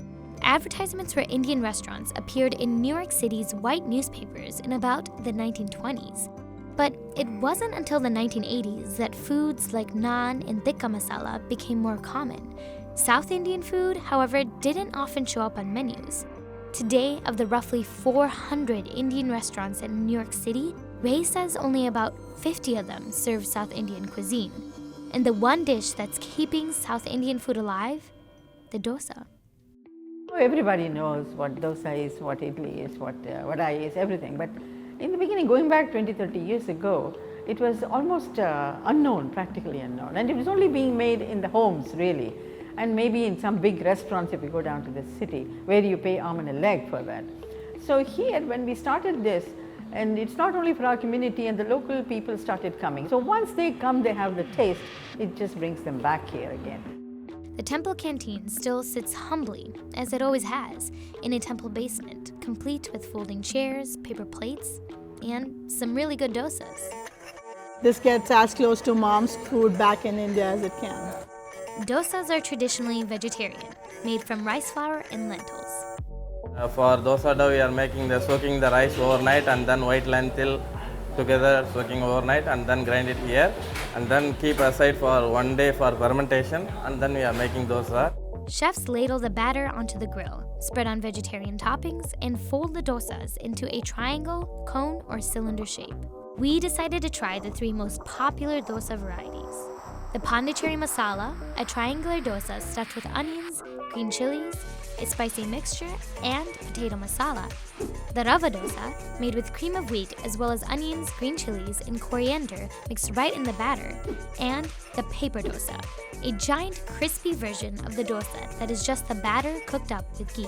advertisements for Indian restaurants appeared in New York City's white newspapers in about the 1920s. But it wasn't until the 1980s that foods like naan and tikka masala became more common. South Indian food, however, didn't often show up on menus. Today, of the roughly 400 Indian restaurants in New York City, Ray says only about 50 of them serve South Indian cuisine. And the one dish that's keeping South Indian food alive? The dosa. Everybody knows what dosa is, what idli is, what vada is, everything. But in the beginning, going back 20, 30 years ago, it was almost unknown, practically unknown. And it was only being made in the homes, really. And maybe in some big restaurants if you go down to the city, where you pay arm and a leg for that. So here, when we started this, and it's not only for our community, and the local people started coming. So once they come, they have the taste, it just brings them back here again. The temple canteen still sits humbly, as it always has, in a temple basement, complete with folding chairs, paper plates, and some really good dosas. This gets as close to mom's food back in India as it can. Dosas are traditionally vegetarian, made from rice flour and lentils. For dosa dough, we are soaking the rice overnight and then white lentil together, soaking overnight, and then grind it here, and then keep aside for 1 day for fermentation, and then we are making dosa. Chefs ladle the batter onto the grill, spread on vegetarian toppings, and fold the dosas into a triangle, cone, or cylinder shape. We decided to try the 3 most popular dosa varieties. The Pondicherry Masala, a triangular dosa stuffed with onions, green chilies, a spicy mixture, and potato masala. The Rava dosa, made with cream of wheat as well as onions, green chilies, and coriander mixed right in the batter. And the paper dosa, a giant crispy version of the dosa that is just the batter cooked up with ghee.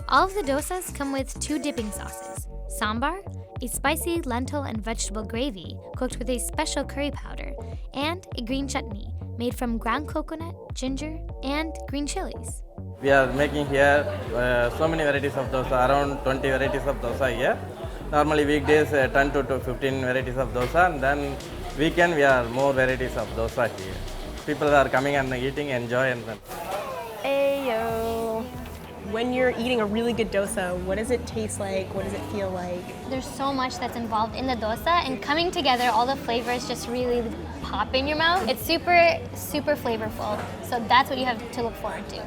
All of the dosas come with 2 dipping sauces: sambar, a spicy lentil and vegetable gravy cooked with a special curry powder, and a green chutney made from ground coconut, ginger, and green chilies. We are making here so many varieties of dosa, around 20 varieties of dosa here. Normally weekdays 10 to 15 varieties of dosa, and then weekend we have more varieties of dosa here. People are coming and eating, enjoy. Ayo. When you're eating a really good dosa, what does it taste like? What does it feel like? There's so much that's involved in the dosa, and coming together, all the flavors just really pop in your mouth. It's super, super flavorful. So that's what you have to look forward to.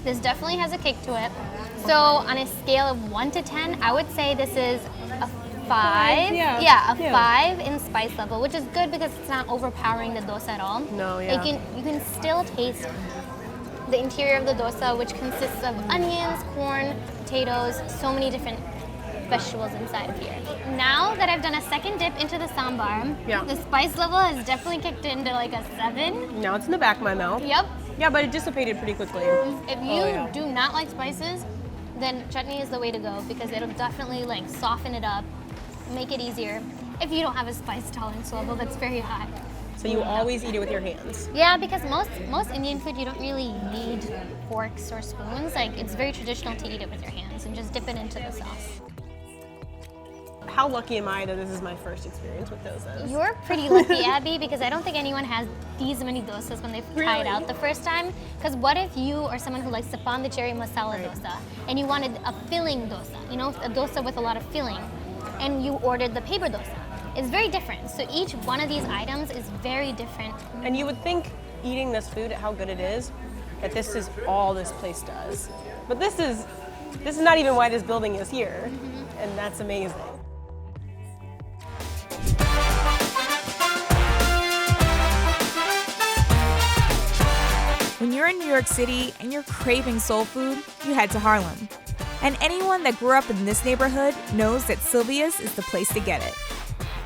This definitely has a kick to it. So on a scale of 1 to 10, I would say this is a 5. Yeah, a 5 in spice level, which is good because it's not overpowering the dosa at all. No, yeah. You can still taste the interior of the dosa, which consists of onions, corn, potatoes, so many different vegetables inside of here. Now that I've done a second dip into the sambar, the spice level has definitely kicked into like a 7. Now it's in the back of my mouth. Yep. Yeah, but it dissipated pretty quickly. If you do not like spices, then chutney is the way to go because it'll definitely like soften it up, make it easier. If you don't have a spice tolerance level that's very high. So you always eat it with your hands? Yeah, because most Indian food you don't really need forks or spoons. Like it's very traditional to eat it with your hands and just dip it into the sauce. How lucky am I that this is my first experience with dosas? You're pretty lucky, Abby, because I don't think anyone has these many dosas when they've tried out the first time. Because what if you are someone who likes the Pondicherry masala dosa and you wanted a filling dosa, you know, a dosa with a lot of filling, and you ordered the paper dosa? It's very different. So each one of these items is very different. And you would think, eating this food, how good it is, that this is all this place does. But this is not even why this building is here, and that's amazing. When you're in New York City and you're craving soul food, you head to Harlem. And anyone that grew up in this neighborhood knows that Sylvia's is the place to get it.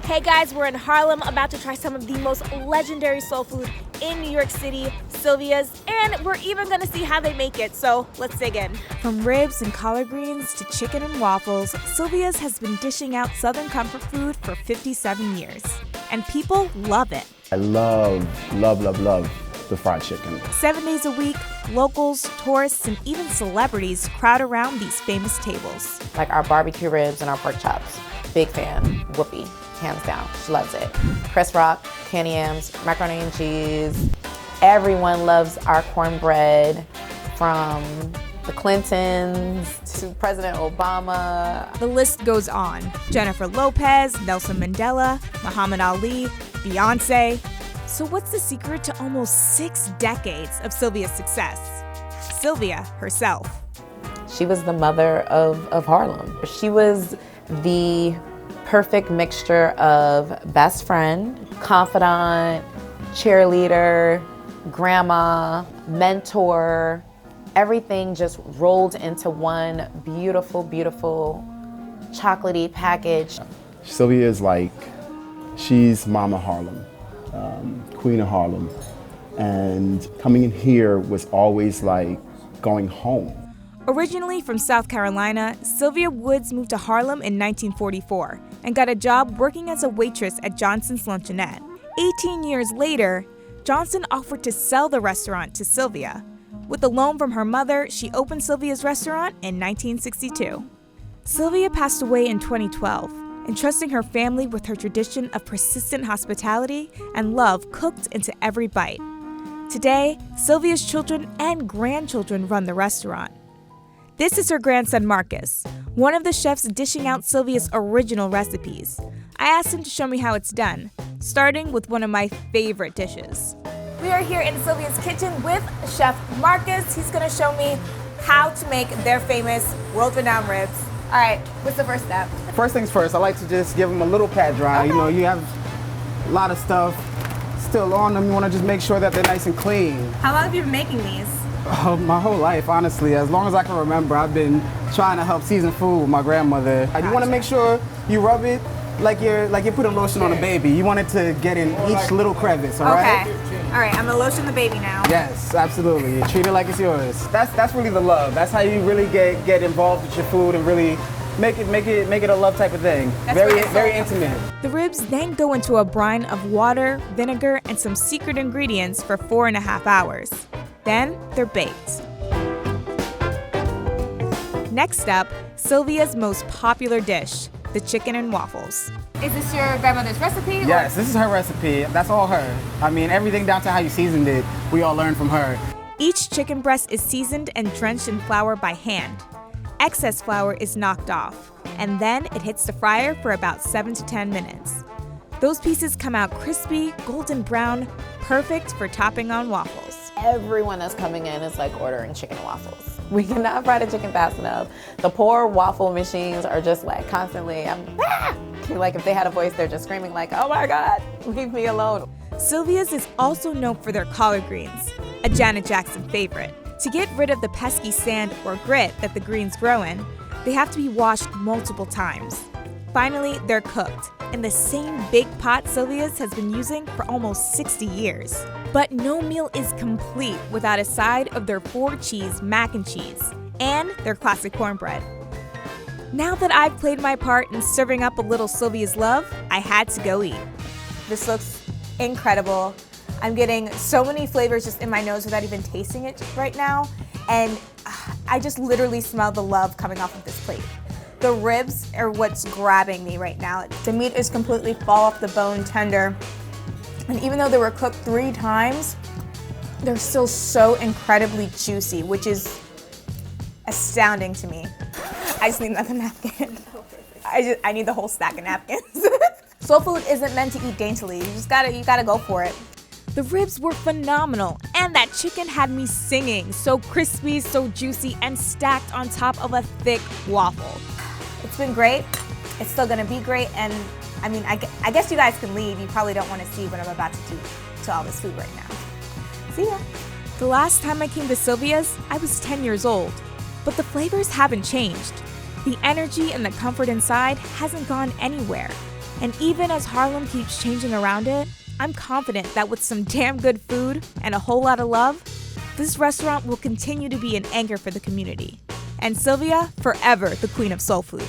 Hey guys, we're in Harlem about to try some of the most legendary soul food in New York City, Sylvia's, and we're even gonna see how they make it, so let's dig in. From ribs and collard greens to chicken and waffles, Sylvia's has been dishing out Southern comfort food for 57 years, and people love it. I love the fried chicken. 7 days a week, locals, tourists, and even celebrities crowd around these famous tables. Like our barbecue ribs and our pork chops. Big fan. Whoopi, hands down. She loves it. Chris Rock, candy yams, macaroni and cheese. Everyone loves our cornbread, from the Clintons to President Obama. The list goes on. Jennifer Lopez, Nelson Mandela, Muhammad Ali, Beyonce. So what's the secret to almost 6 decades of Sylvia's success? Sylvia herself. She was the mother of Harlem. She was the perfect mixture of best friend, confidant, cheerleader, grandma, mentor. Everything just rolled into one beautiful, beautiful chocolatey package. Sylvia is like, she's Mama Harlem, Queen of Harlem. And coming in here was always like going home. Originally from South Carolina, Sylvia Woods moved to Harlem in 1944 and got a job working as a waitress at Johnson's Luncheonette. 18 years later, Johnson offered to sell the restaurant to Sylvia. With a loan from her mother, she opened Sylvia's restaurant in 1962. Sylvia passed away in 2012, entrusting her family with her tradition of persistent hospitality and love cooked into every bite. Today, Sylvia's children and grandchildren run the restaurant. This is her grandson Marcus, one of the chefs dishing out Sylvia's original recipes. I asked him to show me how it's done, starting with one of my favorite dishes. We are here in Sylvia's kitchen with Chef Marcus. He's gonna show me how to make their famous world-renowned ribs. All right, what's the first step? First things first, I like to just give them a little pat dry. Okay. You know, you have a lot of stuff still on them. You wanna just make sure that they're nice and clean. How long have you been making these? My whole life, honestly. As long as I can remember, I've been trying to help season food with my grandmother. Gotcha. You wanna make sure you rub it like you're putting lotion on a baby. You want it to get in each little crevice, all right? Okay. All right, I'm gonna lotion the baby now. Yes, absolutely. Treat it like it's yours. That's really the love. That's how you really get involved with your food and really make it a love type of thing. Very intimate. The ribs then go into a brine of water, vinegar, and some secret ingredients for 4.5 hours. Then they're baked. Next up, Sylvia's most popular dish, the chicken and waffles. Is this your grandmother's recipe? Yes, this is her recipe. That's all her. I mean, everything down to how you seasoned it, we all learned from her. Each chicken breast is seasoned and drenched in flour by hand. Excess flour is knocked off, and then it hits the fryer for about 7 to 10 minutes. Those pieces come out crispy, golden brown, perfect for topping on waffles. Everyone that's coming in is like ordering chicken and waffles. We cannot fry the chicken fast enough. The poor waffle machines are just like constantly, like if they had a voice, they're just screaming like, oh my God, leave me alone. Sylvia's is also known for their collard greens, a Janet Jackson favorite. To get rid of the pesky sand or grit that the greens grow in, they have to be washed multiple times. Finally, they're cooked in the same big pot Sylvia's has been using for almost 60 years. But no meal is complete without a side of their 4-cheese mac and cheese and their classic cornbread. Now that I've played my part in serving up a little Sylvia's love, I had to go eat. This looks incredible. I'm getting so many flavors just in my nose without even tasting it right now, and I just literally smell the love coming off of this plate. The ribs are what's grabbing me right now. The meat is completely fall off the bone tender. And even though they were cooked 3 times, they're still so incredibly juicy, which is astounding to me. I just need another napkin. I need the whole stack of napkins. Soul food isn't meant to eat daintily. You gotta go for it. The ribs were phenomenal, and that chicken had me singing. So crispy, so juicy, and stacked on top of a thick waffle. It's been great. It's still gonna be great, and I mean, I guess you guys can leave. You probably don't want to see what I'm about to do to all this food right now. See ya. The last time I came to Sylvia's, I was 10 years old, but the flavors haven't changed. The energy and the comfort inside hasn't gone anywhere. And even as Harlem keeps changing around it, I'm confident that with some damn good food and a whole lot of love, this restaurant will continue to be an anchor for the community. And Sylvia, forever the queen of soul food.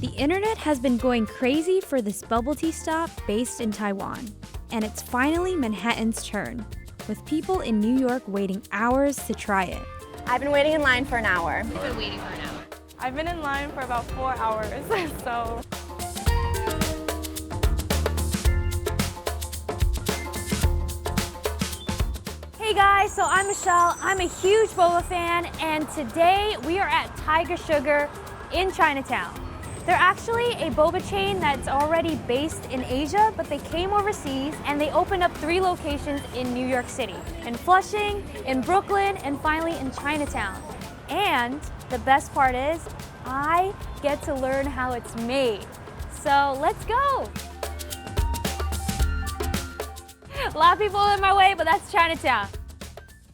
The internet has been going crazy for this bubble tea stop based in Taiwan. And it's finally Manhattan's turn, with people in New York waiting hours to try it. I've been waiting in line for an hour. I've been waiting for an hour. I've been in line for about 4 hours, so. Hey guys, so I'm Michelle. I'm a huge boba fan, and today we are at Tiger Sugar in Chinatown. They're actually a boba chain that's already based in Asia, but they came overseas and they opened up 3 locations in New York City, in Flushing, in Brooklyn, and finally in Chinatown. And the best part is, I get to learn how it's made. So let's go. A lot of people in my way, but that's Chinatown.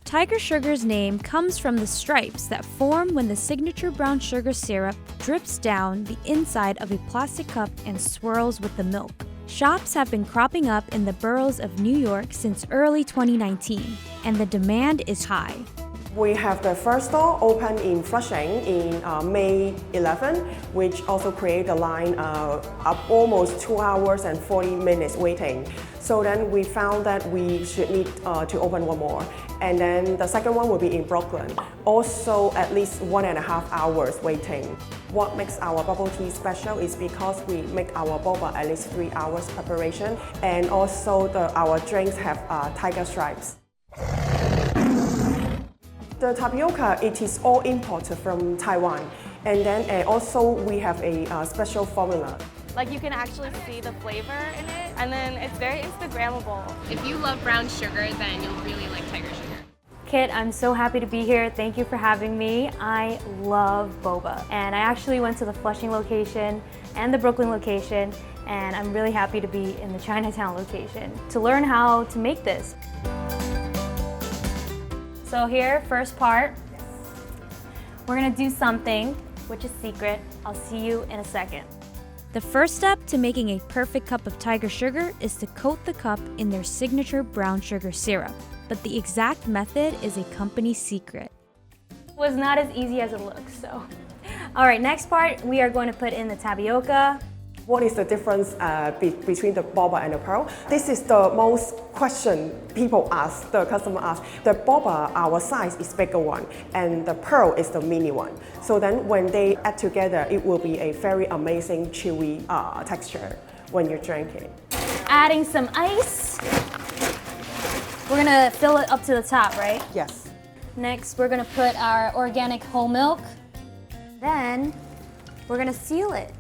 Tiger Sugar's name comes from the stripes that form when the signature brown sugar syrup drips down the inside of a plastic cup and swirls with the milk. Shops have been cropping up in the boroughs of New York since early 2019, and the demand is high. We have the first store open in Flushing in May 11, which also created a line of almost 2 hours and 40 minutes waiting. So then we found that we should need to open one more. And then the second one will be in Brooklyn, also at least 1.5 hours waiting. What makes our bubble tea special is because we make our boba at least 3 hours preparation, and also our drinks have tiger stripes. The tapioca, it is all imported from Taiwan. And then also we have a special formula. Like you can actually see the flavor in it, and then it's very Instagrammable. If you love brown sugar, then you'll really like Tiger Sugar. Kit, I'm so happy to be here. Thank you for having me. I love boba. And I actually went to the Flushing location and the Brooklyn location, and I'm really happy to be in the Chinatown location to learn how to make this. So here, first part, we're gonna do something which is secret. I'll see you in a second. The first step to making a perfect cup of Tiger Sugar is to coat the cup in their signature brown sugar syrup. But the exact method is a company secret. It was not as easy as it looks, so. All right, next part, we are going to put in the tapioca. What is the difference between the boba and the pearl? This is the most question people ask, the customer asks. The boba, our size is bigger one, and the pearl is the mini one. So then when they add together, it will be a very amazing chewy texture when you drink it. Adding some ice. We're gonna fill it up to the top, right? Yes. Next, we're gonna put our organic whole milk. Then, we're gonna seal it.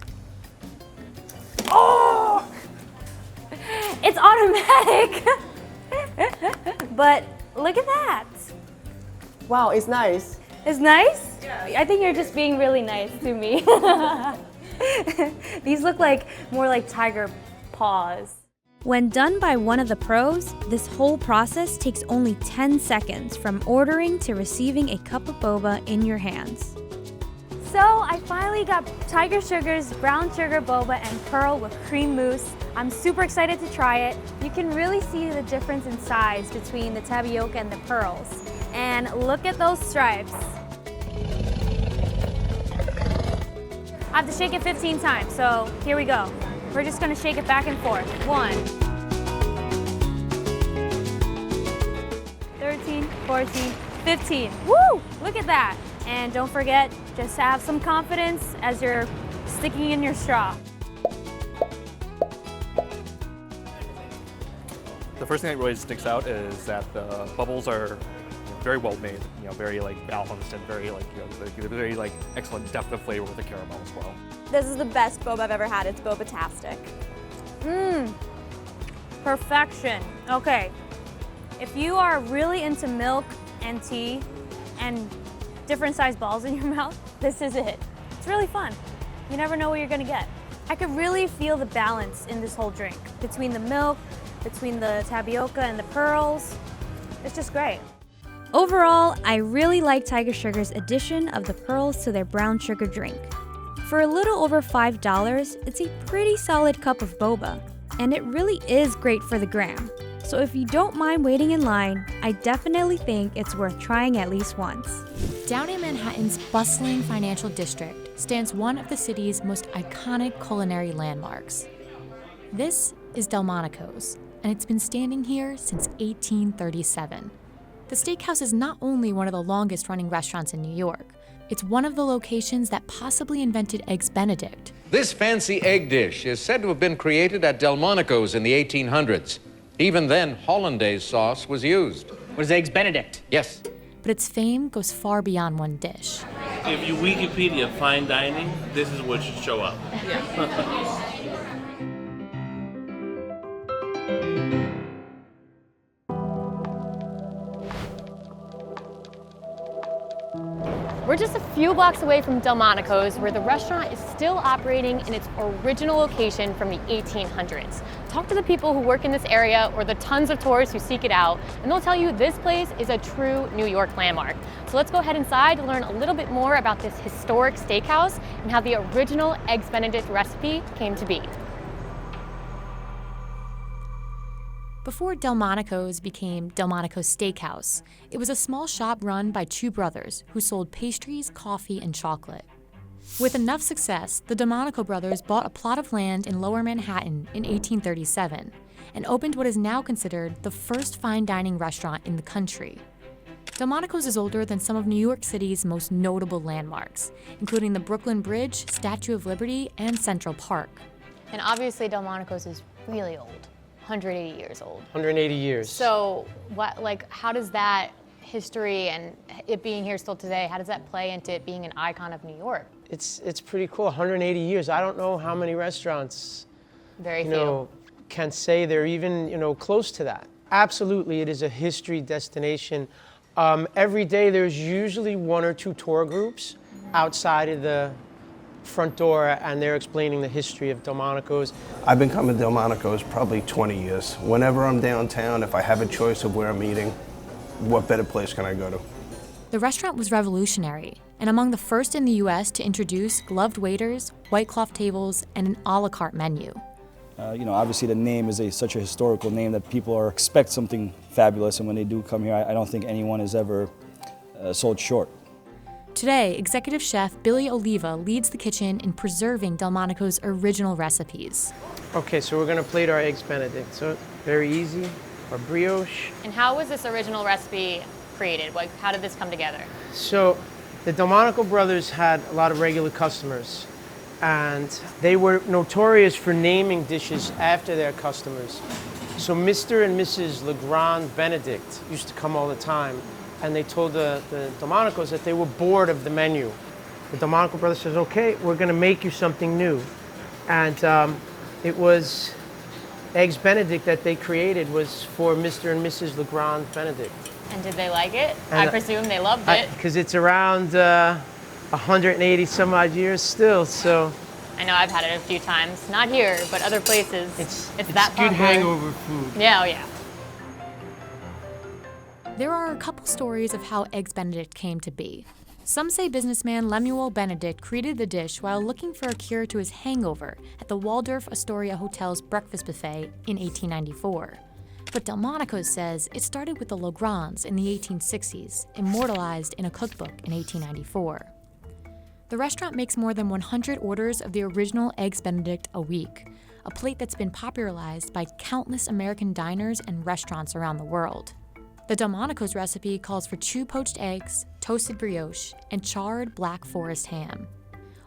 Oh! It's automatic! But look at that. Wow, it's nice. It's nice? Yeah. I think you're just being really nice to me. These look like more like tiger paws. When done by one of the pros, this whole process takes only 10 seconds from ordering to receiving a cup of boba in your hands. So I finally got Tiger Sugar's brown sugar boba and pearl with cream mousse. I'm super excited to try it. You can really see the difference in size between the tapioca and the pearls. And look at those stripes. I have to shake it 15 times, so here we go. We're just gonna shake it back and forth. 1, 13, 14, 15. Woo! Look at that. And don't forget, just have some confidence as you're sticking in your straw. The first thing that really sticks out is that the bubbles are very well made, very balanced and very very excellent depth of flavor with the caramel as well. This is the best boba I've ever had. It's boba-tastic. Mmm, perfection. Okay, if you are really into milk and tea and different size balls in your mouth, this is it. It's really fun. You never know what you're gonna get. I could really feel the balance in this whole drink between the milk, between the tapioca and the pearls. It's just great. Overall, I really like Tiger Sugar's addition of the pearls to their brown sugar drink. For a little over $5, it's a pretty solid cup of boba. and it really is great for the gram. So if you don't mind waiting in line, I definitely think it's worth trying at least once. Down in Manhattan's bustling financial district stands one of the city's most iconic culinary landmarks. This is Delmonico's, and it's been standing here since 1837. The steakhouse is not only one of the longest running restaurants in New York, it's one of the locations that possibly invented Eggs Benedict. This fancy egg dish is said to have been created at Delmonico's in the 1800s. Even then, hollandaise sauce was used. What is Eggs Benedict? Yes. But its fame goes far beyond one dish. If you Wikipedia fine dining, this is what should show up. We're just a few blocks away from Delmonico's, where the restaurant is still operating in its original location from the 1800s. Talk to the people who work in this area or the tons of tourists who seek it out, and they'll tell you this place is a true New York landmark. So let's go head inside to learn a little bit more about this historic steakhouse and how the original Eggs Benedict recipe came to be. Before Delmonico's became Delmonico's Steakhouse, it was a small shop run by two brothers who sold pastries, coffee, and chocolate. With enough success, the Delmonico brothers bought a plot of land in Lower Manhattan in 1837 and opened what is now considered the first fine dining restaurant in the country. Delmonico's is older than some of New York City's most notable landmarks, including the Brooklyn Bridge, Statue of Liberty, and Central Park. And obviously Delmonico's is really old. 180 years old. 180 years. So how does that history and it being here still today, how does that play into it being an icon of New York? It's pretty cool, 180 years. I don't know how many restaurants, can say they're even, close to that. Absolutely, it is a history destination. Every day there's usually one or two tour groups outside of the front door, and they're explaining the history of Delmonico's. I've been coming to Delmonico's probably 20 years. Whenever I'm downtown, if I have a choice of where I'm eating, what better place can I go to? The restaurant was revolutionary and among the first in the U.S. to introduce gloved waiters, white cloth tables, and an a la carte menu. Obviously the name is such a historical name that people expect something fabulous, and when they do come here, I don't think anyone is ever sold short. Today, executive chef Billy Oliva leads the kitchen in preserving Delmonico's original recipes. Okay, so we're gonna plate our Eggs Benedict. So very easy, our brioche. And how was this original recipe created? How did this come together? So the Delmonico brothers had a lot of regular customers, and they were notorious for naming dishes after their customers. So Mr. and Mrs. Legrand Benedict used to come all the time, and they told the Delmonicos that they were bored of the menu. The Delmonico brothers says, okay, we're gonna make you something new. And it was Eggs Benedict that they created was for Mr. and Mrs. Legrand Benedict. And did they like it? And I presume they loved it. Because it's around 180 some odd years still, so. I know I've had it a few times, not here, but other places. It's that good popular. hangover food. Yeah, oh yeah. There are a couple stories of how Eggs Benedict came to be. Some say businessman Lemuel Benedict created the dish while looking for a cure to his hangover at the Waldorf Astoria Hotel's breakfast buffet in 1894. But Delmonico's says it started with the Legrands in the 1860s, immortalized in a cookbook in 1894. The restaurant makes more than 100 orders of the original Eggs Benedict a week, a plate that's been popularized by countless American diners and restaurants around the world. The Delmonico's recipe calls for 2 poached eggs, toasted brioche, and charred Black Forest ham.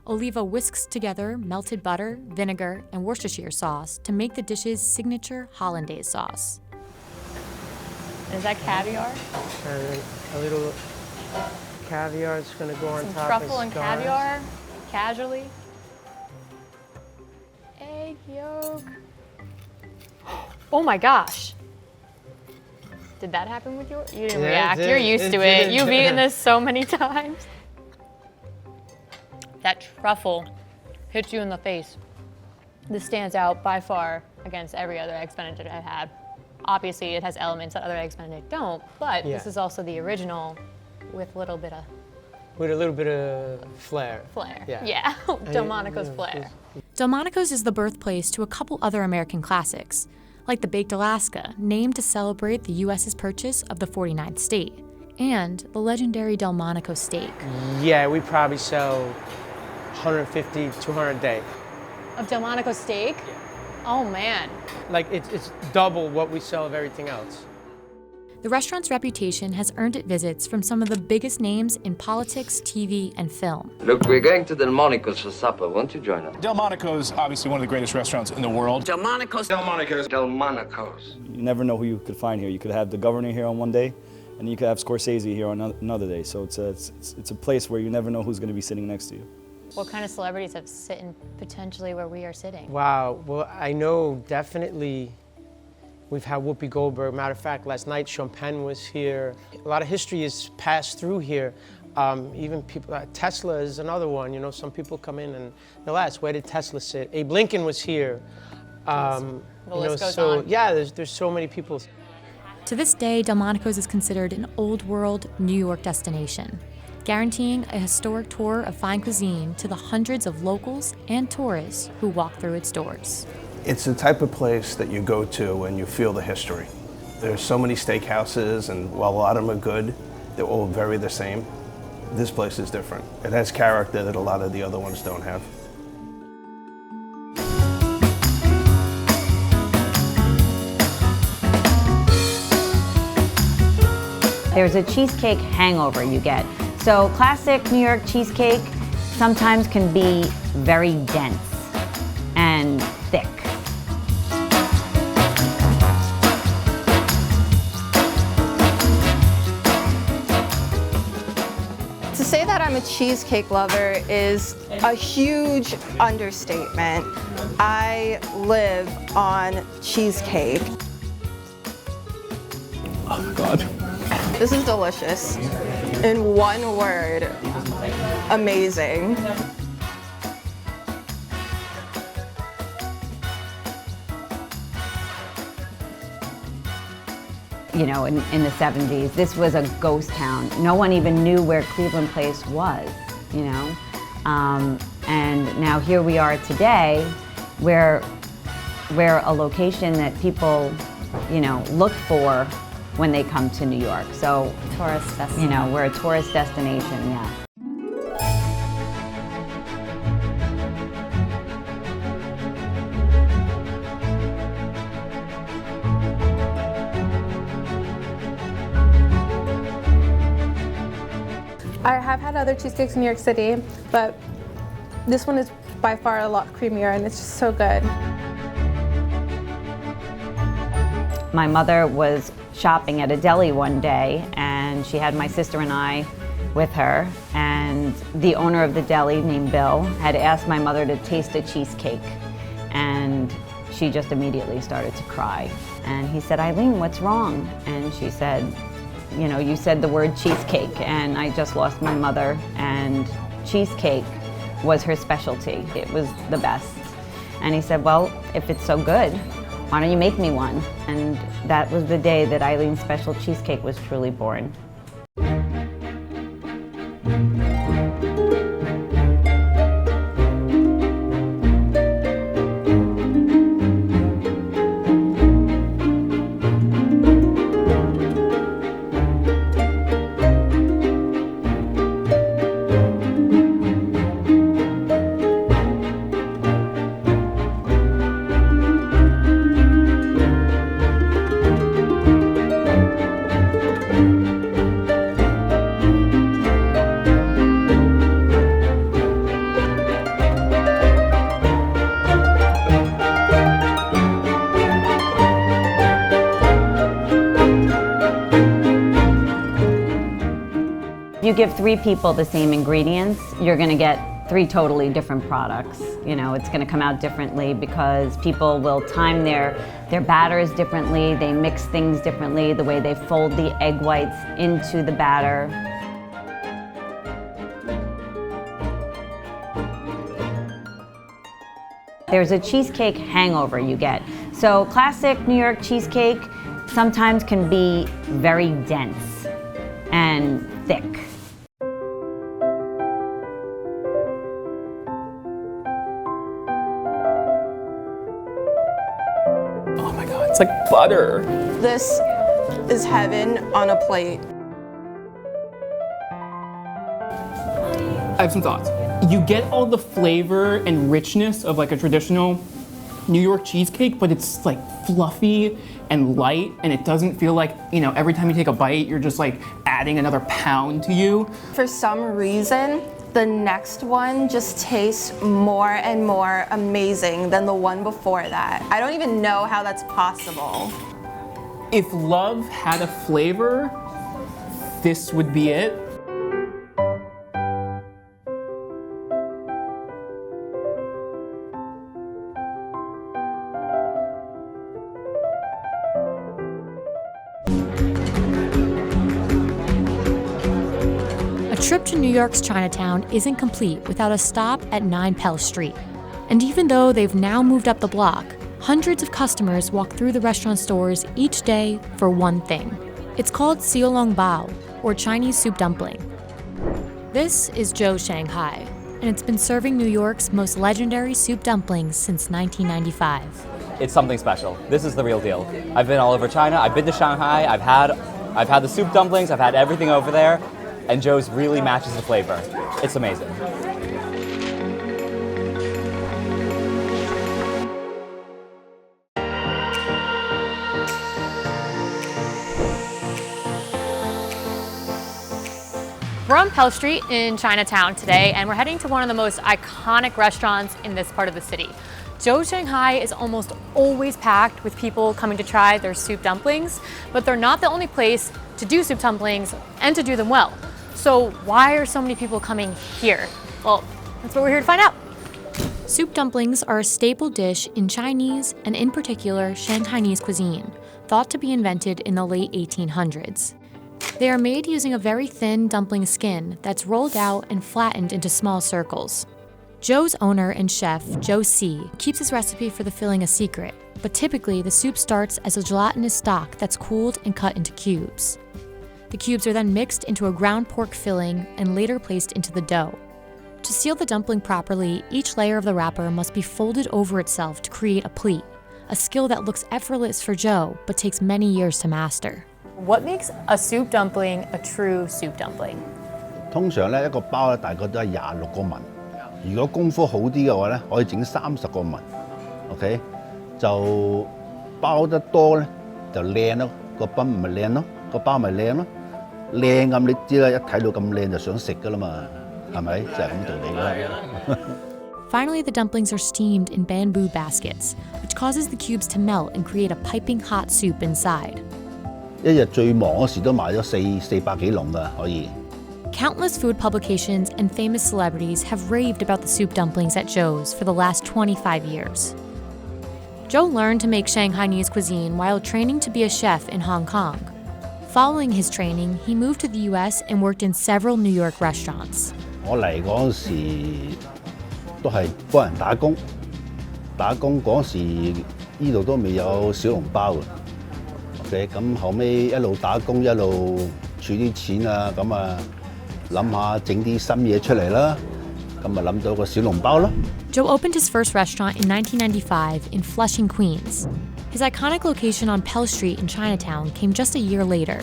Oliva whisks together melted butter, vinegar, and Worcestershire sauce to make the dish's signature hollandaise sauce. Is that caviar? And then a little caviar is going to go on Some top. truffle and caviar, casually. Egg yolk. Oh my gosh. Did that happen with yours? You didn't react. You're used to it. You've eaten this so many times. That truffle hits you in the face. This stands out by far against every other Eggs Benedict I've had. Obviously, it has elements that other Eggs Benedict don't, but this is also the original with a little bit of With a little bit of flair. Flair. Yeah. Delmonico's flair. Delmonico's is the birthplace to a couple other American classics, like the Baked Alaska, named to celebrate the U.S.'s purchase of the 49th state, and the legendary Delmonico steak. Yeah, we probably sell 150, 200 a day. Of Delmonico steak? Oh man. Like it's double what we sell of everything else. The restaurant's reputation has earned it visits from some of the biggest names in politics, TV, and film. Look, we're going to Delmonico's for supper. Won't you join us? Delmonico's obviously one of the greatest restaurants in the world. Delmonico's. Delmonico's. Delmonico's. You never know who you could find here. You could have the governor here on one day, and you could have Scorsese here on another day. So it's a place where you never know who's going to be sitting next to you. What kind of celebrities have sitting potentially where we are sitting? Wow, well, I know definitely we've had Whoopi Goldberg. Matter of fact, last night Sean Penn was here. A lot of history is passed through here. Even people, Tesla is another one. You know, some people come in and they'll ask, where did Tesla sit? Abe Lincoln was here. The list goes on. Yeah, there's so many people. To this day, Delmonico's is considered an old world New York destination, guaranteeing a historic tour of fine cuisine to the hundreds of locals and tourists who walk through its doors. It's the type of place that you go to and you feel the history. There's so many steakhouses, and while a lot of them are good, they're all very the same. This place is different. It has character that a lot of the other ones don't have. There's a cheesecake hangover you get. So classic New York cheesecake sometimes can be very dense and thick. To say that I'm a cheesecake lover is a huge understatement. I live on cheesecake. Oh my God. This is delicious. In one word, amazing. You know, in the 70s, this was a ghost town. No one even knew where Cleveland Place was, you know? And now here we are today, where we're a location that people, you know, look for when they come to New York. So, Tourist destination. You know, we're a tourist destination, yeah. I have had other cheesecakes in New York City, but this one is by far a lot creamier and it's just so good. My mother was shopping at a deli one day and she had my sister and I with her, and the owner of the deli, named Bill, had asked my mother to taste a cheesecake, and she just immediately started to cry. And he said, "Eileen, what's wrong?" And she said, "You know, you said the word cheesecake and I just lost my mother, and cheesecake was her specialty. It was the best." And he said, "Well, if it's so good, why don't you make me one?" And that was the day that Eileen's special cheesecake was truly born. If you give 3 people the same ingredients, you're gonna get 3 totally different products. You know, it's gonna come out differently because people will time their batters differently, they mix things differently, the way they fold the egg whites into the batter. There's a cheesecake hangover you get. So classic New York cheesecake sometimes can be very dense and thick. It's like butter. This is heaven on a plate. I have some thoughts. You get all the flavor and richness of like a traditional New York cheesecake, but it's like fluffy and light, and it doesn't feel like, you know, every time you take a bite, you're just like adding another pound to you. For some reason, the next one just tastes more and more amazing than the one before that. I don't even know how that's possible. If love had a flavor, this would be it. A trip to New York's Chinatown isn't complete without a stop at 9 Pell Street. And even though they've now moved up the block, hundreds of customers walk through the restaurant stores each day for one thing. It's called xiaolongbao, or Chinese soup dumpling. This is Joe's Shanghai, and it's been serving New York's most legendary soup dumplings since 1995. It's something special. This is the real deal. I've been all over China. I've been to Shanghai. I've had the soup dumplings. I've had everything over there. And Joe's really matches the flavor. It's amazing. We're on Pell Street in Chinatown today, and we're heading to one of the most iconic restaurants in this part of the city. Joe's Shanghai is almost always packed with people coming to try their soup dumplings, but they're not the only place to do soup dumplings and to do them well. So why are so many people coming here? Well, that's what we're here to find out. Soup dumplings are a staple dish in Chinese and in particular Shanghainese cuisine, thought to be invented in the late 1800s. They are made using a very thin dumpling skin that's rolled out and flattened into small circles. Joe's owner and chef, Joe C., keeps his recipe for the filling a secret, but typically the soup starts as a gelatinous stock that's cooled and cut into cubes. The cubes are then mixed into a ground pork filling and later placed into the dough. To seal the dumpling properly, each layer of the wrapper must be folded over itself to create a pleat, a skill that looks effortless for Joe but takes many years to master. What makes a soup dumpling a true soup dumpling? 通常咧一個包咧大概都係26個紋，如果功夫好啲嘅話咧，可以整30個紋。OK， 就包得多咧就靚咯，個賓咪靚咯，個包咪靚咯。靚咁你知啦，一睇到咁靚就想食噶啦嘛，係咪？就係咁道理啦。Finally, the dumplings are steamed in bamboo baskets, which causes the cubes to melt and create a piping hot soup inside. 一日最忙嗰時都賣咗400幾籠㗎，可以。Countless food publications and famous celebrities have raved about the soup dumplings at Joe's for the last 25 years. Joe learned to make Shanghainese cuisine while training to be a chef in Hong Kong. Following his training, he moved to the US and worked in several New York restaurants. 我嚟嗰時都係幫人打工，嗰時呢度都未有小籠包嘅。OK， 咁後尾一路打工一路儲啲錢啊，咁啊諗下整啲新嘢出嚟啦，咁啊諗到個小籠包咯。Joe opened his first restaurant in 1995 in Flushing, Queens. His iconic location on Pell Street in Chinatown came just a year later.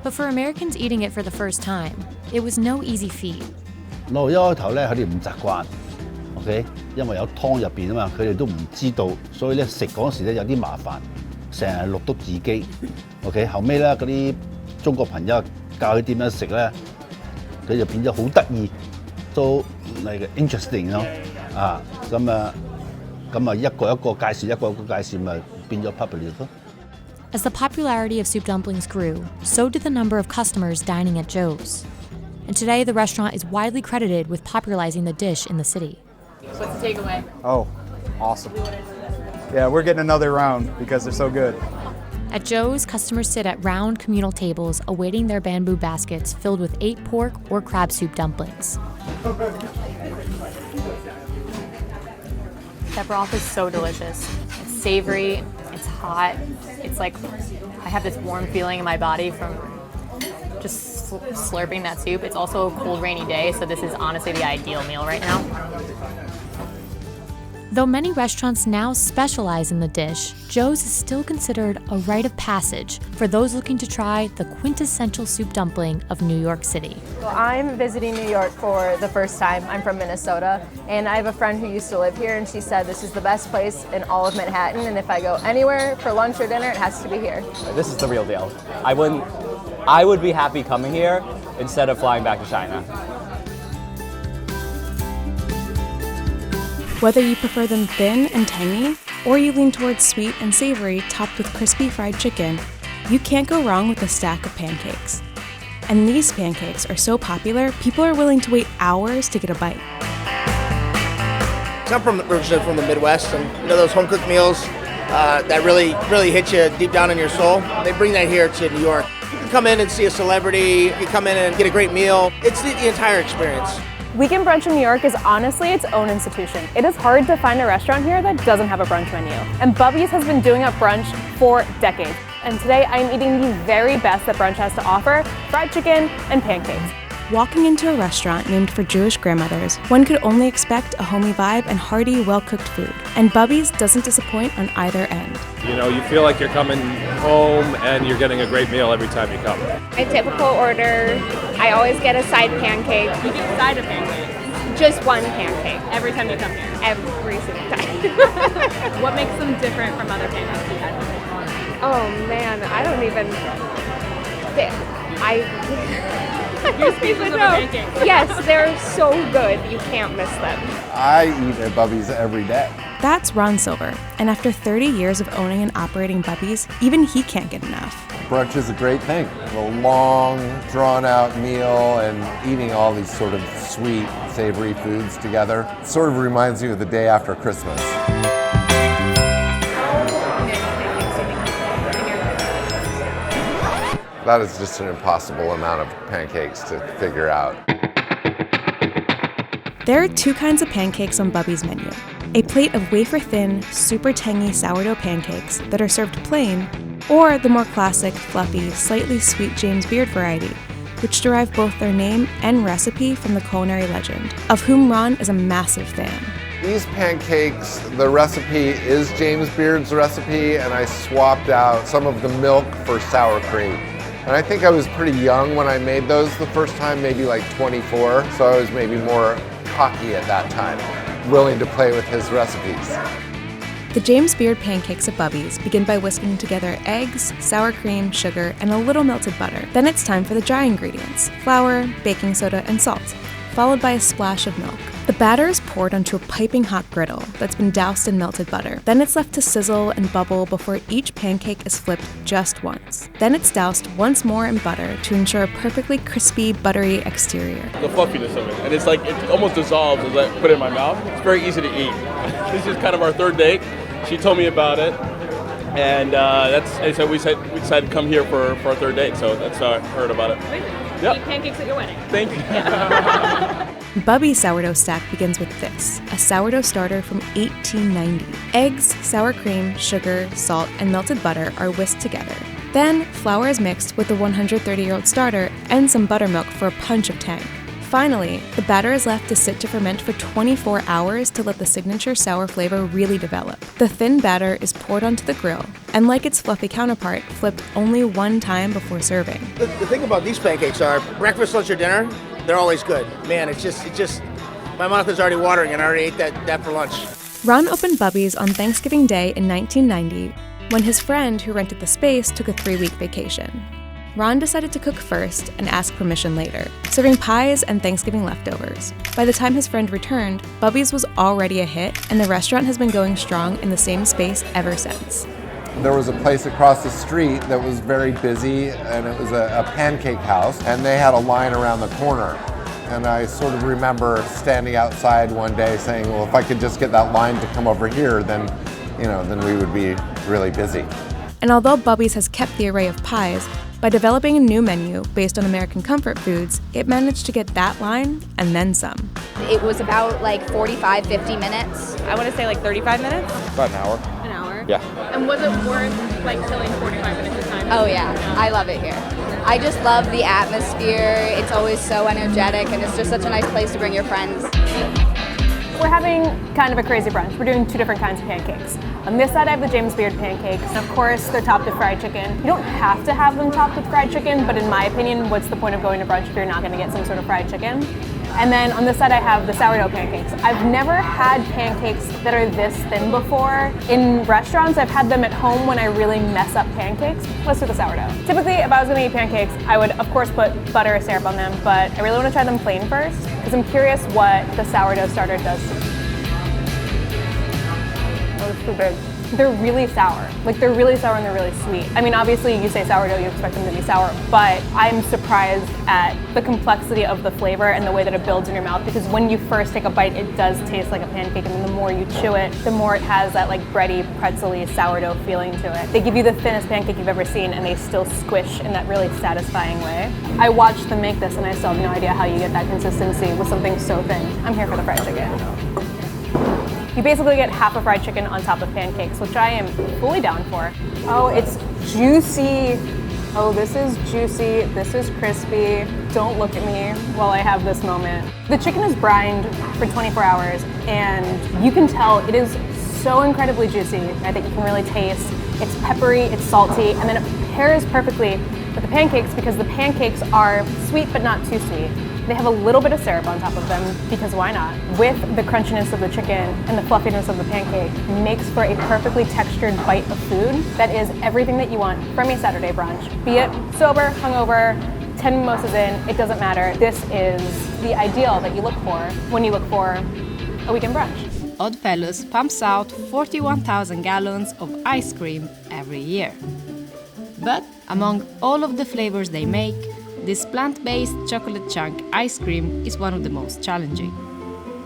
But for Americans eating it for the first time, it was no easy feat. 我一開頭咧，佢哋唔習慣 ，OK， 因為有湯入邊啊嘛，佢哋都唔知道，所以咧食嗰時咧有啲麻煩，成日錄督自己 ，OK， 後尾咧嗰啲中國朋友教佢點樣食咧，佢就變咗好得意，都like interesting 咯，啊，咁啊一個一個介紹，一個一個介紹咪變咗 popular 咯。As the popularity of soup dumplings grew, so did the number of customers dining at Joe's. And today, the restaurant is widely credited with popularizing the dish in the city. What's the takeaway? Oh, awesome. Yeah, we're getting another round because they're so good. At Joe's, customers sit at round communal tables awaiting their bamboo baskets filled with 8 pork or crab soup dumplings. That broth is so delicious. It's savory, it's hot, it's like I have this warm feeling in my body from just slurping that soup. It's also a cold, rainy day, so this is honestly the ideal meal right now. Though many restaurants now specialize in the dish, Joe's is still considered a rite of passage for those looking to try the quintessential soup dumpling of New York City. So I'm visiting New York for the first time. I'm from Minnesota, and I have a friend who used to live here, and she said this is the best place in all of Manhattan, and if I go anywhere for lunch or dinner, it has to be here. This is the real deal. I would be happy coming here instead of flying back to China. Whether you prefer them thin and tangy, or you lean towards sweet and savory topped with crispy fried chicken, you can't go wrong with a stack of pancakes. And these pancakes are so popular, people are willing to wait hours to get a bite. I'm originally from the Midwest, and those home-cooked meals that really hit you deep down in your soul, they bring that here to New York. You can come in and see a celebrity, you can come in and get a great meal. It's the entire experience. Weekend brunch in New York is honestly its own institution. It is hard to find a restaurant here that doesn't have a brunch menu. And Bubby's has been doing up brunch for decades. And today I'm eating the very best that brunch has to offer, fried chicken and pancakes. Walking into a restaurant named for Jewish grandmothers, one could only expect a homey vibe and hearty, well-cooked food. And Bubby's doesn't disappoint on either end. You know, you feel like you're coming home and you're getting a great meal every time you come. My typical order, I always get a side pancake. You get a side of pancakes? Just one pancake. Every time you come here? Every single time. What makes them different from other pancakes you've had before? Oh man, I don't even... You're speechless over pancakes. Yes, they're so good. You can't miss them. I eat at Bubby's every day. That's Ron Silver, and after 30 years of owning and operating Bubby's, even he can't get enough. Brunch is a great thing. A long, drawn-out meal and eating all these sort of sweet, savory foods together. It sort of reminds you of the day after Christmas. That is just an impossible amount of pancakes to figure out. There are two kinds of pancakes on Bubby's menu. A plate of wafer-thin, super tangy sourdough pancakes that are served plain, or the more classic, fluffy, slightly sweet James Beard variety, which derive both their name and recipe from the culinary legend, of whom Ron is a massive fan. These pancakes, the recipe is James Beard's recipe, and I swapped out some of the milk for sour cream. And I think I was pretty young when I made those the first time, maybe like 24, so I was maybe more cocky at that time, willing to play with his recipes. The James Beard pancakes at Bubby's begin by whisking together eggs, sour cream, sugar, and a little melted butter. Then it's time for the dry ingredients, flour, baking soda, and salt, followed by a splash of milk. The batter is poured onto a piping hot griddle that's been doused in melted butter. Then it's left to sizzle and bubble before each pancake is flipped just once. Then it's doused once more in butter to ensure a perfectly crispy, buttery exterior. The fluffiness of it, and it's like it almost dissolves as I put it in my mouth. It's very easy to eat. This is kind of our third date. She told me about it, and so we decided to come here for our third date. So that's how I heard about it. Yep. Eat pancakes at your wedding. Thank you. Bubby's sourdough stack begins with this, a sourdough starter from 1890. Eggs, sour cream, sugar, salt, and melted butter are whisked together. Then, flour is mixed with the 130-year-old starter and some buttermilk for a punch of tang. Finally, the batter is left to sit to ferment for 24 hours to let the signature sour flavor really develop. The thin batter is poured onto the grill, and like its fluffy counterpart, flipped only one time before serving. The thing about these pancakes are breakfast, lunch, or dinner, they're always good. Man, it's just, my mouth is already watering and I already ate that for lunch. Ron opened Bubby's on Thanksgiving Day in 1990 when his friend who rented the space took a 3-week vacation. Ron decided to cook first and ask permission later, serving pies and Thanksgiving leftovers. By the time his friend returned, Bubby's was already a hit, and the restaurant has been going strong in the same space ever since. There was a place across the street that was very busy, and it was a pancake house, and they had a line around the corner. And I sort of remember standing outside one day saying, well, if I could just get that line to come over here, then we would be really busy. And although Bubby's has kept the array of pies, by developing a new menu based on American comfort foods, it managed to get that line and then some. It was about like 45, 50 minutes. I want to say like 35 minutes. About an hour. An hour? Yeah. And was it worth like killing 45 minutes of time? Oh yeah, I love it here. I just love the atmosphere. It's always so energetic, and it's just such a nice place to bring your friends. We're having kind of a crazy brunch. We're doing two different kinds of pancakes. On this side I have the James Beard pancakes. Of course, they're topped with fried chicken. You don't have to have them topped with fried chicken, but in my opinion, what's the point of going to brunch if you're not gonna get some sort of fried chicken? And then on this side I have the sourdough pancakes. I've never had pancakes that are this thin before. In restaurants, I've had them at home when I really mess up pancakes. Let's do the sourdough. Typically, if I was gonna eat pancakes, I would of course put butter or syrup on them, but I really wanna try them plain first, because I'm curious what the sourdough starter does to them. Oh, it's too big. They're really sour. Like, they're really sour and they're really sweet. I mean, obviously you say sourdough, you expect them to be sour, but I'm surprised at the complexity of the flavor and the way that it builds in your mouth, because when you first take a bite, it does taste like a pancake, and then the more you chew it, the more it has that like bready, pretzel-y sourdough feeling to it. They give you the thinnest pancake you've ever seen, and they still squish in that really satisfying way. I watched them make this, and I still have no idea how you get that consistency with something so thin. I'm here for the fried chicken. You basically get half a fried chicken on top of pancakes, which I am fully down for. Oh, it's juicy. Oh, this is juicy, this is crispy. Don't look at me while I have this moment. The chicken is brined for 24 hours, and you can tell it is so incredibly juicy that you can really taste. It's peppery, it's salty, and then it pairs perfectly with the pancakes because the pancakes are sweet but not too sweet. They have a little bit of syrup on top of them, because why not? With the crunchiness of the chicken and the fluffiness of the pancake, makes for a perfectly textured bite of food that is everything that you want from a Saturday brunch. Be it sober, hungover, 10 mimosas in, it doesn't matter. This is the ideal that you look for when you look for a weekend brunch. OddFellows pumps out 41,000 gallons of ice cream every year. But among all of the flavors they make, this plant-based chocolate chunk ice cream is one of the most challenging.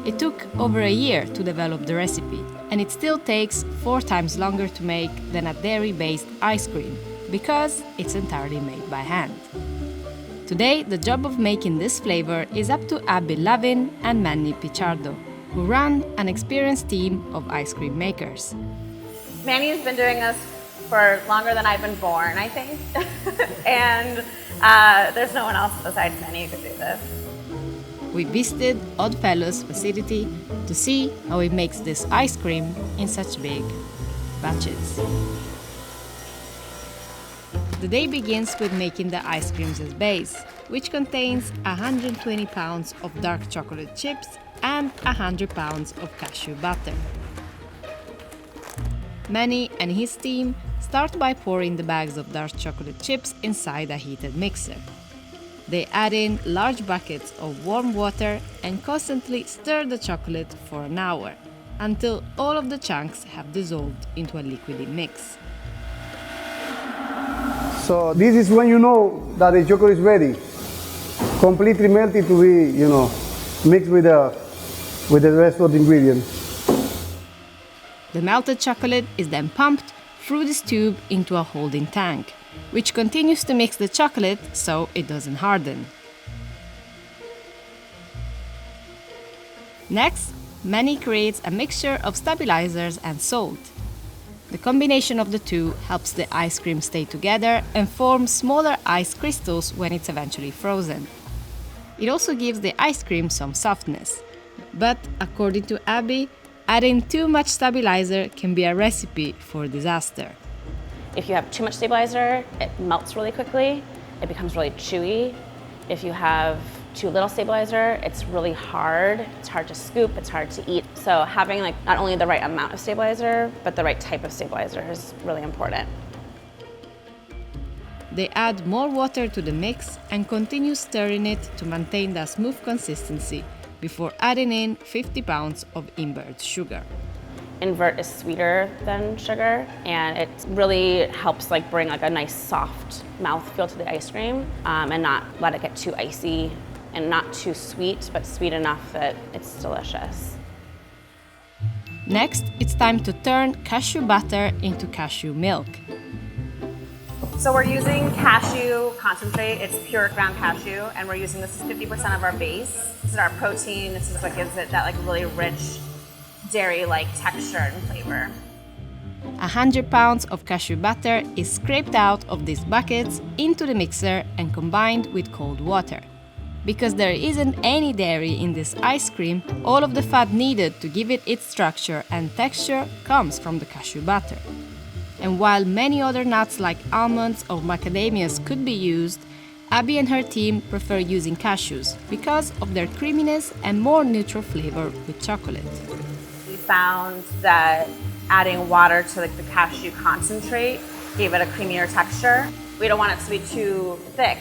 It took over a year to develop the recipe, and it still takes 4 times longer to make than a dairy-based ice cream, because it's entirely made by hand. Today, the job of making this flavor is up to Abby Lavin and Manny Pichardo, who run an experienced team of ice cream makers. Manny has been doing this for longer than I've been born, I think. And there's no one else besides Manny who could do this. We visited OddFellows' facility to see how he makes this ice cream in such big batches. The day begins with making the ice cream's base, which contains 120 pounds of dark chocolate chips and 100 pounds of cashew butter. Manny and his team start by pouring the bags of dark chocolate chips inside a heated mixer. They add in large buckets of warm water and constantly stir the chocolate for an hour, until all of the chunks have dissolved into a liquidy mix. So this is when you know that the chocolate is ready, completely melted to be, mixed with the rest of the ingredients. The melted chocolate is then pumped through this tube into a holding tank, which continues to mix the chocolate so it doesn't harden. Next, Manny creates a mixture of stabilizers and salt. The combination of the two helps the ice cream stay together and form smaller ice crystals when it's eventually frozen. It also gives the ice cream some softness. But according to Abby, adding too much stabilizer can be a recipe for disaster. If you have too much stabilizer, it melts really quickly. It becomes really chewy. If you have too little stabilizer, it's really hard. It's hard to scoop, it's hard to eat. So having not only the right amount of stabilizer, but the right type of stabilizer is really important. They add more water to the mix and continue stirring it to maintain the smooth consistency before adding in 50 pounds of invert sugar. Invert is sweeter than sugar, and it really helps bring a nice soft mouthfeel to the ice cream, and not let it get too icy and not too sweet, but sweet enough that it's delicious. Next, it's time to turn cashew butter into cashew milk. So we're using cashew concentrate. It's pure ground cashew, and we're using this as 50% of our base. This is our protein. This is what gives it that really rich dairy-like texture and flavor. 100 pounds of cashew butter is scraped out of these buckets into the mixer and combined with cold water. Because there isn't any dairy in this ice cream, all of the fat needed to give it its structure and texture comes from the cashew butter. And while many other nuts like almonds or macadamias could be used, Abby and her team prefer using cashews because of their creaminess and more neutral flavor with chocolate. We found that adding water to the cashew concentrate gave it a creamier texture. We don't want it to be too thick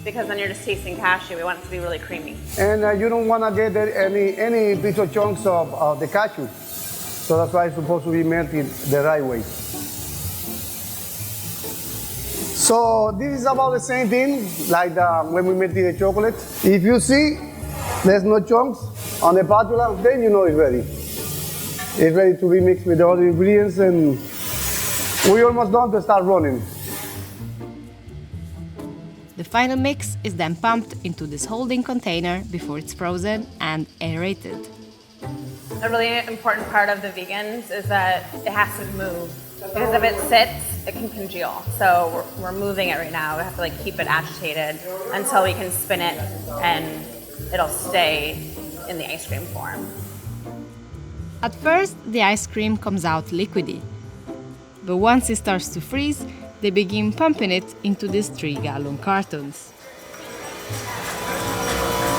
because then you're just tasting cashew. We want it to be really creamy. And you don't want to get any piece of chunks of the cashew. So that's why it's supposed to be melted the right way. So this is about the same thing like when we melted the chocolate. If you see there's no chunks on the spatula, then you know it's ready. It's ready to be mixed with the other ingredients, and we're almost done to start running. The final mix is then pumped into this holding container before it's frozen and aerated. A really important part of the vegans is that it has to move. Because if it sits, it can congeal. So we're moving it right now. We have to keep it agitated until we can spin it and it'll stay in the ice cream form. At first, the ice cream comes out liquidy. But once it starts to freeze, they begin pumping it into these 3-gallon cartons.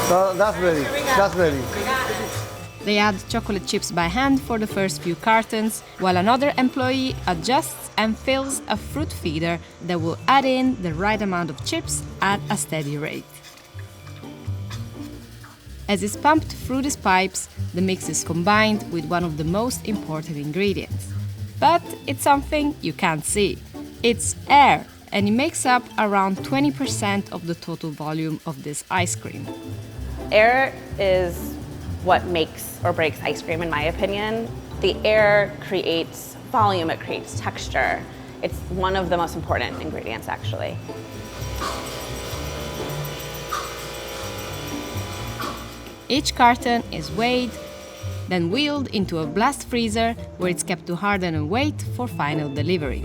So that's ready. That's ready. They add chocolate chips by hand for the first few cartons, while another employee adjusts and fills a fruit feeder that will add in the right amount of chips at a steady rate. As it's pumped through these pipes, the mix is combined with one of the most important ingredients. But it's something you can't see. It's air, and it makes up around 20% of the total volume of this ice cream. Air is what makes or breaks ice cream, in my opinion. The air creates volume, it creates texture. It's one of the most important ingredients, actually. Each carton is weighed, then wheeled into a blast freezer where it's kept to harden and wait for final delivery.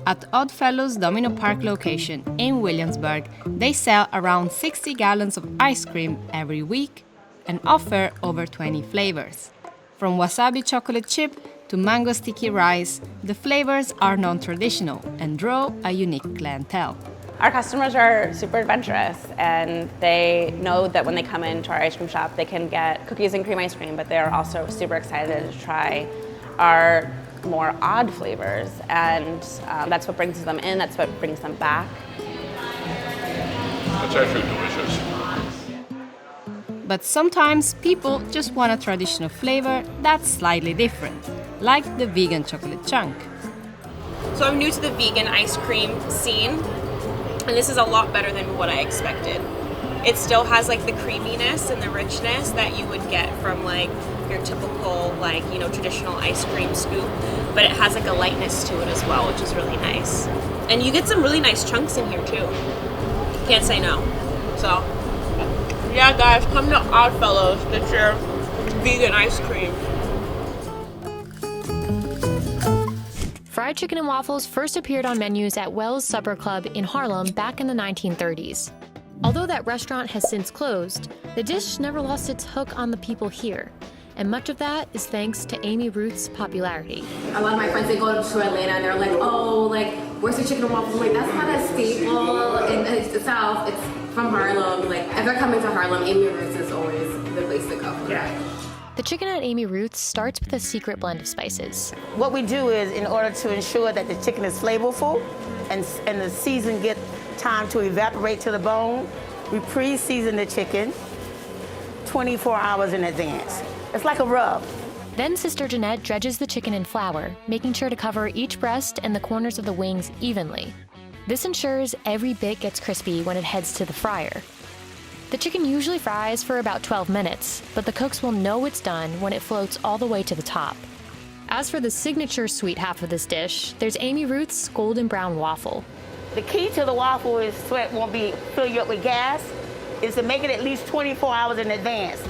At OddFellows Domino Park location in Williamsburg, they sell around 60 gallons of ice cream every week and offer over 20 flavors. From wasabi chocolate chip to mango sticky rice, the flavors are non-traditional and draw a unique clientele. Our customers are super adventurous, and they know that when they come into our ice cream shop, they can get cookies and cream ice cream, but they're also super excited to try our more odd flavors, and that's what brings them in, that's what brings them back. It's actually delicious. But sometimes people just want a traditional flavor that's slightly different, like the vegan chocolate chunk. So I'm new to the vegan ice cream scene, and this is a lot better than what I expected. It still has the creaminess and the richness that you would get from your typical traditional ice cream scoop, but it has a lightness to it as well, which is really nice. And you get some really nice chunks in here too. Can't say no. So yeah, guys, come to OddFellows, get your vegan ice cream. Fried chicken and waffles first appeared on menus at Wells Supper Club in Harlem back in the 1930s. Although that restaurant has since closed, the dish never lost its hook on the people here. And much of that is thanks to Amy Ruth's popularity. A lot of my friends, they go to Atlanta and they're like, oh, where's the chicken and waffles? I'm like, that's not a staple in the South. It's from Harlem. If they're coming to Harlem, Amy Ruth's is always the place to go. Yeah. The chicken at Amy Ruth's starts with a secret blend of spices. What we do is, in order to ensure that the chicken is flavorful and the season get time to evaporate to the bone, we pre-season the chicken 24 hours in advance. It's like a rub. Then Sister Jeanette dredges the chicken in flour, making sure to cover each breast and the corners of the wings evenly. This ensures every bit gets crispy when it heads to the fryer. The chicken usually fries for about 12 minutes, but the cooks will know it's done when it floats all the way to the top. As for the signature sweet half of this dish, there's Amy Ruth's golden brown waffle. The key to the waffle is so it won't fill you up with gas, is to make it at least 24 hours in advance.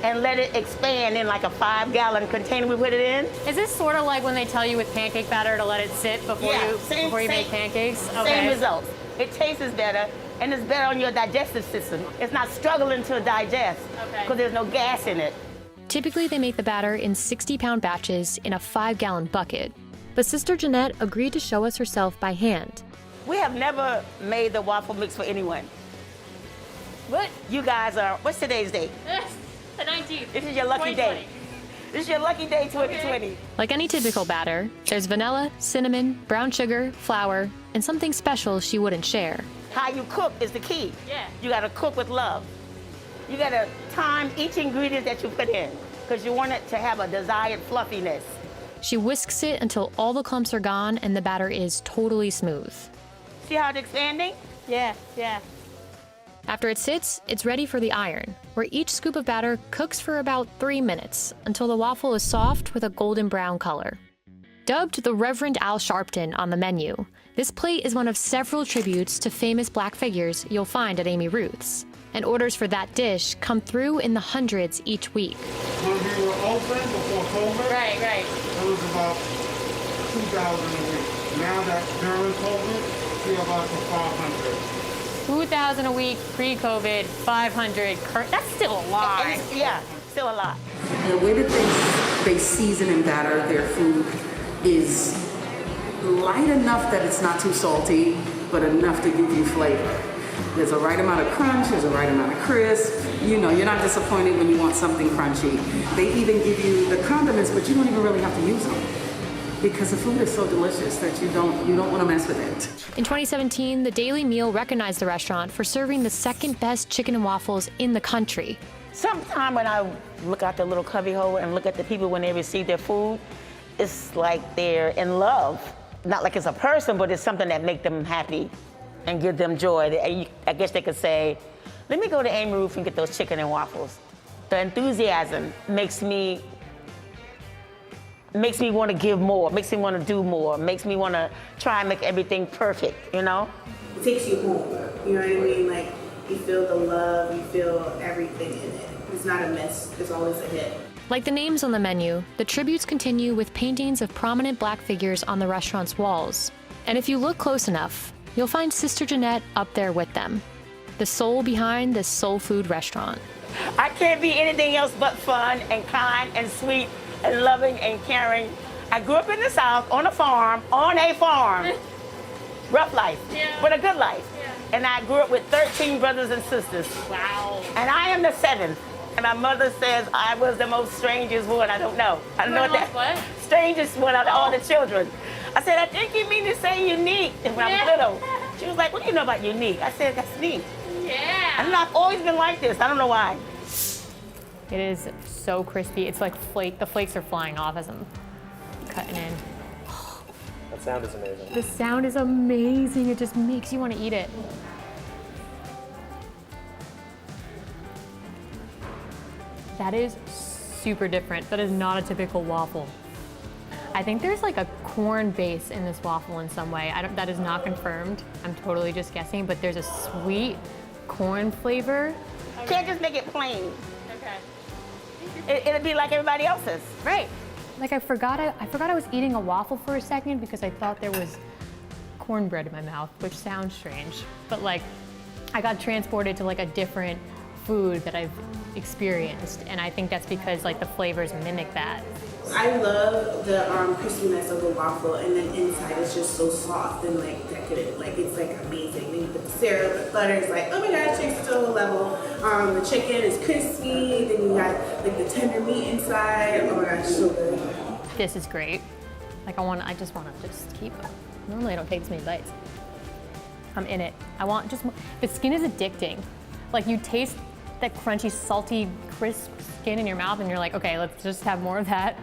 and let it expand in like a 5-gallon container we put it in. Is this sort of like when they tell you with pancake batter to let it sit before you make pancakes? Same results. It tastes better, and it's better on your digestive system. It's not struggling to digest because there's no gas in it. Typically, they make the batter in 60-pound batches in a 5-gallon bucket. But Sister Jeanette agreed to show us herself by hand. We have never made the waffle mix for anyone. What? You guys are, what's today's date? The 19th. This is your lucky day. This is your lucky day 2020. Like any typical batter, there's vanilla, cinnamon, brown sugar, flour, and something special she wouldn't share. How you cook is the key. Yeah. You gotta cook with love. You gotta time each ingredient that you put in because you want it to have a desired fluffiness. She whisks it until all the clumps are gone and the batter is totally smooth. See how it's expanding? Yeah. After it sits, it's ready for the iron, where each scoop of batter cooks for about 3 minutes until the waffle is soft with a golden brown color. Dubbed the Reverend Al Sharpton on the menu, this plate is one of several tributes to famous Black figures you'll find at Amy Ruth's, and orders for that dish come through in the hundreds each week. When we were open before COVID, it was about 2,000 a week. Now that during COVID, we're about 500. 2,000 a week, pre-COVID, 500. That's still a lot. Yeah, still a lot. The way that they season and batter their food is light enough that it's not too salty, but enough to give you flavor. There's a right amount of crunch, there's a right amount of crisp. You know, you're not disappointed when you want something crunchy. They even give you the condiments, but you don't even really have to use them, because the food is so delicious that you don't want to mess with it. In 2017, the Daily Meal recognized the restaurant for serving the second best chicken and waffles in the country. Sometime when I look out the little cubbyhole and look at the people when they receive their food, it's like they're in love. Not like it's a person, but it's something that makes them happy and give them joy. I guess they could say, let me go to Amy Ruth and get those chicken and waffles. The enthusiasm makes me want to give more, makes me want to do more, makes me want to try and make everything perfect, you know? It takes you home, you know what I mean? Like, you feel the love, you feel everything in it. It's not a miss, it's always a hit. Like the names on the menu, the tributes continue with paintings of prominent Black figures on the restaurant's walls. And if you look close enough, you'll find Sister Jeanette up there with them, the soul behind this soul food restaurant. I can't be anything else but fun and kind and sweet and loving and caring. I grew up in the South on a farm, rough life, but a good life. And I grew up with 13 brothers and sisters. Wow. And I am the 7th. And my mother says I was the most strangest one. I don't know. I don't know what? Strangest one out of all the children. I said, I think you mean to say unique. And when I was little, she was like, what do you know about unique? I said, that's neat. Yeah. And I've always been like this. I don't know why. It is so crispy. It's like the flakes are flying off as I'm cutting in. That sound is amazing. The sound is amazing. It just makes you want to eat it. That is super different. That is not a typical waffle. I think there's like a corn base in this waffle in some way. That is not confirmed. I'm totally just guessing, but there's a sweet corn flavor. You can't just make it plain. Okay. It'll be like everybody else's. Right. Like I forgot I was eating a waffle for a second because I thought there was cornbread in my mouth, which sounds strange. But like, I got transported to like a different food that I've experienced, and I think that's because like the flavors mimic that. I love the crispiness of the waffle, and then inside it's just so soft and like decadent. Like it's like amazing. Then you put the syrup, the butter. It's like, oh my gosh, it's to a level. The chicken is crispy. Then you got like the tender meat inside. Oh my gosh, so good. This is great. Like I just want to keep. Normally I don't take this many bites. I'm in it. I want just more. The skin is addicting. Like you taste that crunchy, salty, crisp skin in your mouth, and you're like, okay, let's just have more of that.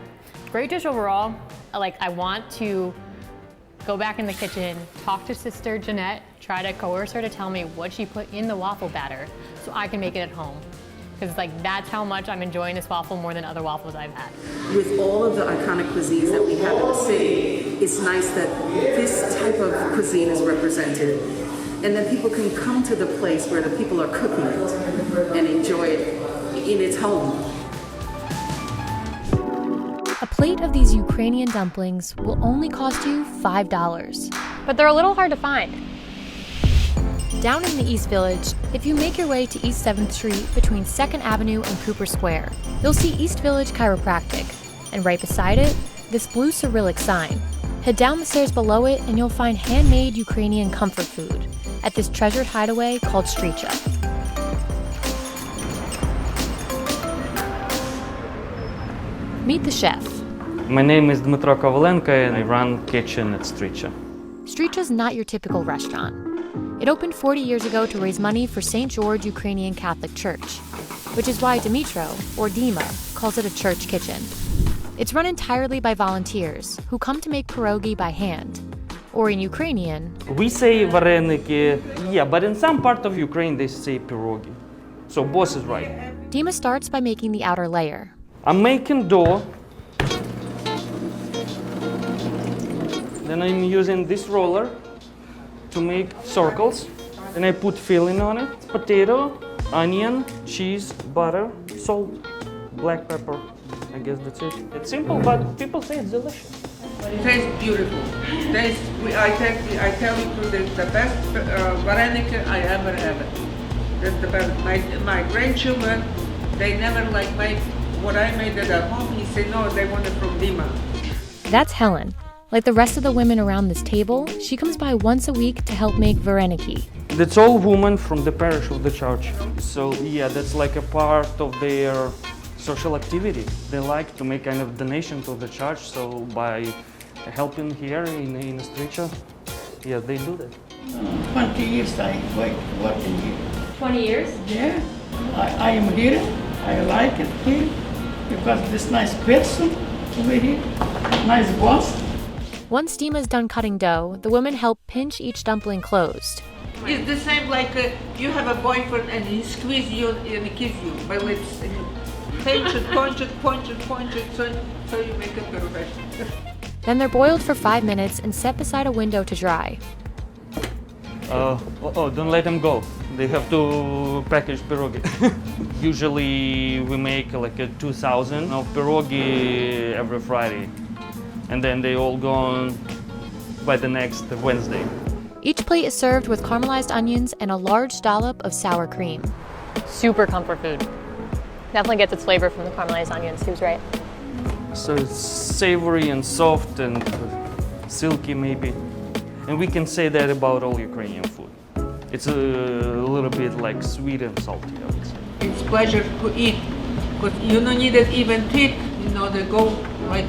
Great dish overall. I want to go back in the kitchen, talk to Sister Jeanette, try to coerce her to tell me what she put in the waffle batter so I can make it at home. Because that's how much I'm enjoying this waffle more than other waffles I've had. With all of the iconic cuisines that we have in the city, it's nice that this type of cuisine is represented. And then people can come to the place where the people are cooking it and enjoy it in its home. plate of these Ukrainian dumplings will only cost you $5. But they're a little hard to find. Down in the East Village, if you make your way to East 7th Street between 2nd Avenue and Cooper Square, you'll see East Village Chiropractic, and right beside it, this blue Cyrillic sign. Head down the stairs below it and you'll find handmade Ukrainian comfort food at this treasured hideaway called Streecha. Meet the chef. My name is Dmytro Kovalenko and I run kitchen at Streecha. Streecha's not your typical restaurant. It opened 40 years ago to raise money for St. George Ukrainian Catholic Church, which is why Dmytro, or Dima, calls it a church kitchen. It's run entirely by volunteers who come to make pierogi by hand, or in Ukrainian. We say vareniki, yeah, but in some part of Ukraine they say pierogi. So boss is right. Dima starts by making the outer layer. I'm making dough. Then I'm using this roller to make circles. Then I put filling on it, potato, onion, cheese, butter, salt, black pepper. I guess that's it. It's simple, but people say it's delicious. It tastes beautiful. I tell you the best vareniki I ever had. That's the best. My grandchildren, they never made what I made at home. He said no, they want it from Dima. That's Helen. Like the rest of the women around this table, she comes by once a week to help make vareniki. That's all women from the parish of the church. So yeah, that's like a part of their social activity. They like to make kind of donation to the church, so by helping here in Streecha, yeah, they do that. 20 years I working here. 20 years? Yeah, I am here. I like it here because this nice person over here, nice boss. Once Dima's done cutting dough, the women help pinch each dumpling closed. It's the same like you have a boyfriend and he squeezes you and he kisses you by lips. And you pinch it, punch it, so you make it perfect. Then they're boiled for 5 minutes and set beside a window to dry. Don't let them go. They have to package pierogi. Usually we make like 2,000 of pierogi every Friday. And then they all gone by the next Wednesday. Each plate is served with caramelized onions and a large dollop of sour cream. Super comfort food. Definitely gets its flavor from the caramelized onions, he was right. So it's savory and soft and silky maybe. And we can say that about all Ukrainian food. It's a little bit like sweet and salty, I would say. It's pleasure to eat, because you don't need it even thick, they go like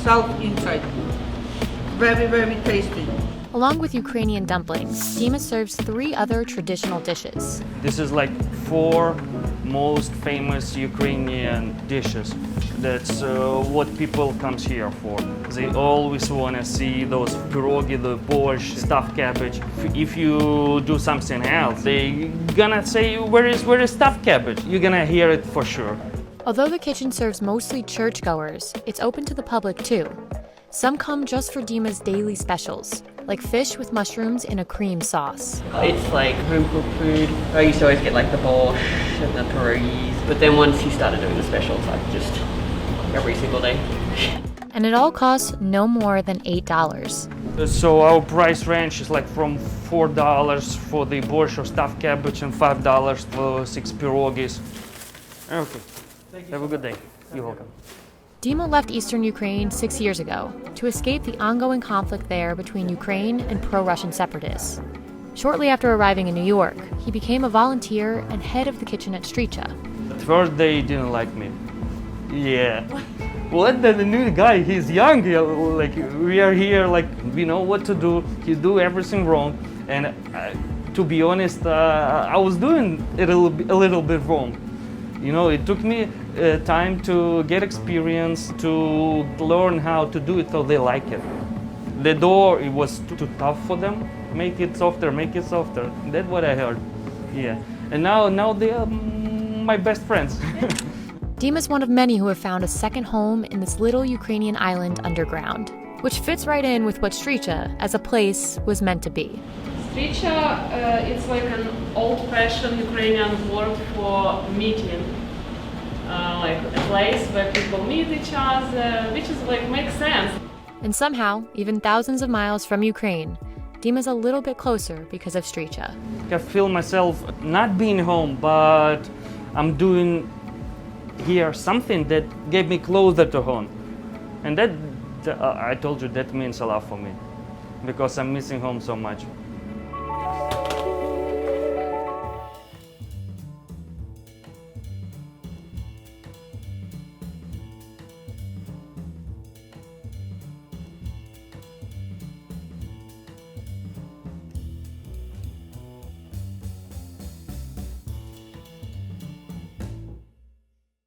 salt inside. Very, very tasty. Along with Ukrainian dumplings, Dima serves 3 other traditional dishes. This is like 4 most famous Ukrainian dishes. That's what people comes here for. They always want to see those pierogi, the borscht, stuffed cabbage. If you do something else, they gonna say, where is stuffed cabbage? You're gonna hear it for sure. Although the kitchen serves mostly churchgoers, it's open to the public too. Some come just for Dima's daily specials, like fish with mushrooms in a cream sauce. It's like home-cooked food. I used to always get like the borscht and the pierogis, but then once he started doing the specials, like just every single day. And it all costs no more than $8. So our price range is like from $4 for the borscht or stuffed cabbage and $5 for 6 pierogis. Okay, have a good day. You're welcome. Dima left eastern Ukraine 6 years ago to escape the ongoing conflict there between Ukraine and pro-Russian separatists. Shortly after arriving in New York, he became a volunteer and head of the kitchen at Streecha. At first they didn't like me. Yeah. Well, the new guy, he's young, like we are here, like we know what to do, you do everything wrong. And to be honest, I was doing it a little bit wrong. It took me time to get experience, to learn how to do it so they like it. The dough, it was too tough for them. Make it softer. That's what I heard. Yeah. And now they are my best friends. Dima's one of many who have found a second home in this little Ukrainian island underground, which fits right in with what Streecha, as a place, was meant to be. Streecha, it's like an old-fashioned Ukrainian word for meeting, like a place where people meet each other, which is like makes sense. And somehow, even thousands of miles from Ukraine, Dima's a little bit closer because of Streecha. I feel myself not being home, but I'm doing here something that gave me closer to home. And that, I told you, that means a lot for me because I'm missing home so much.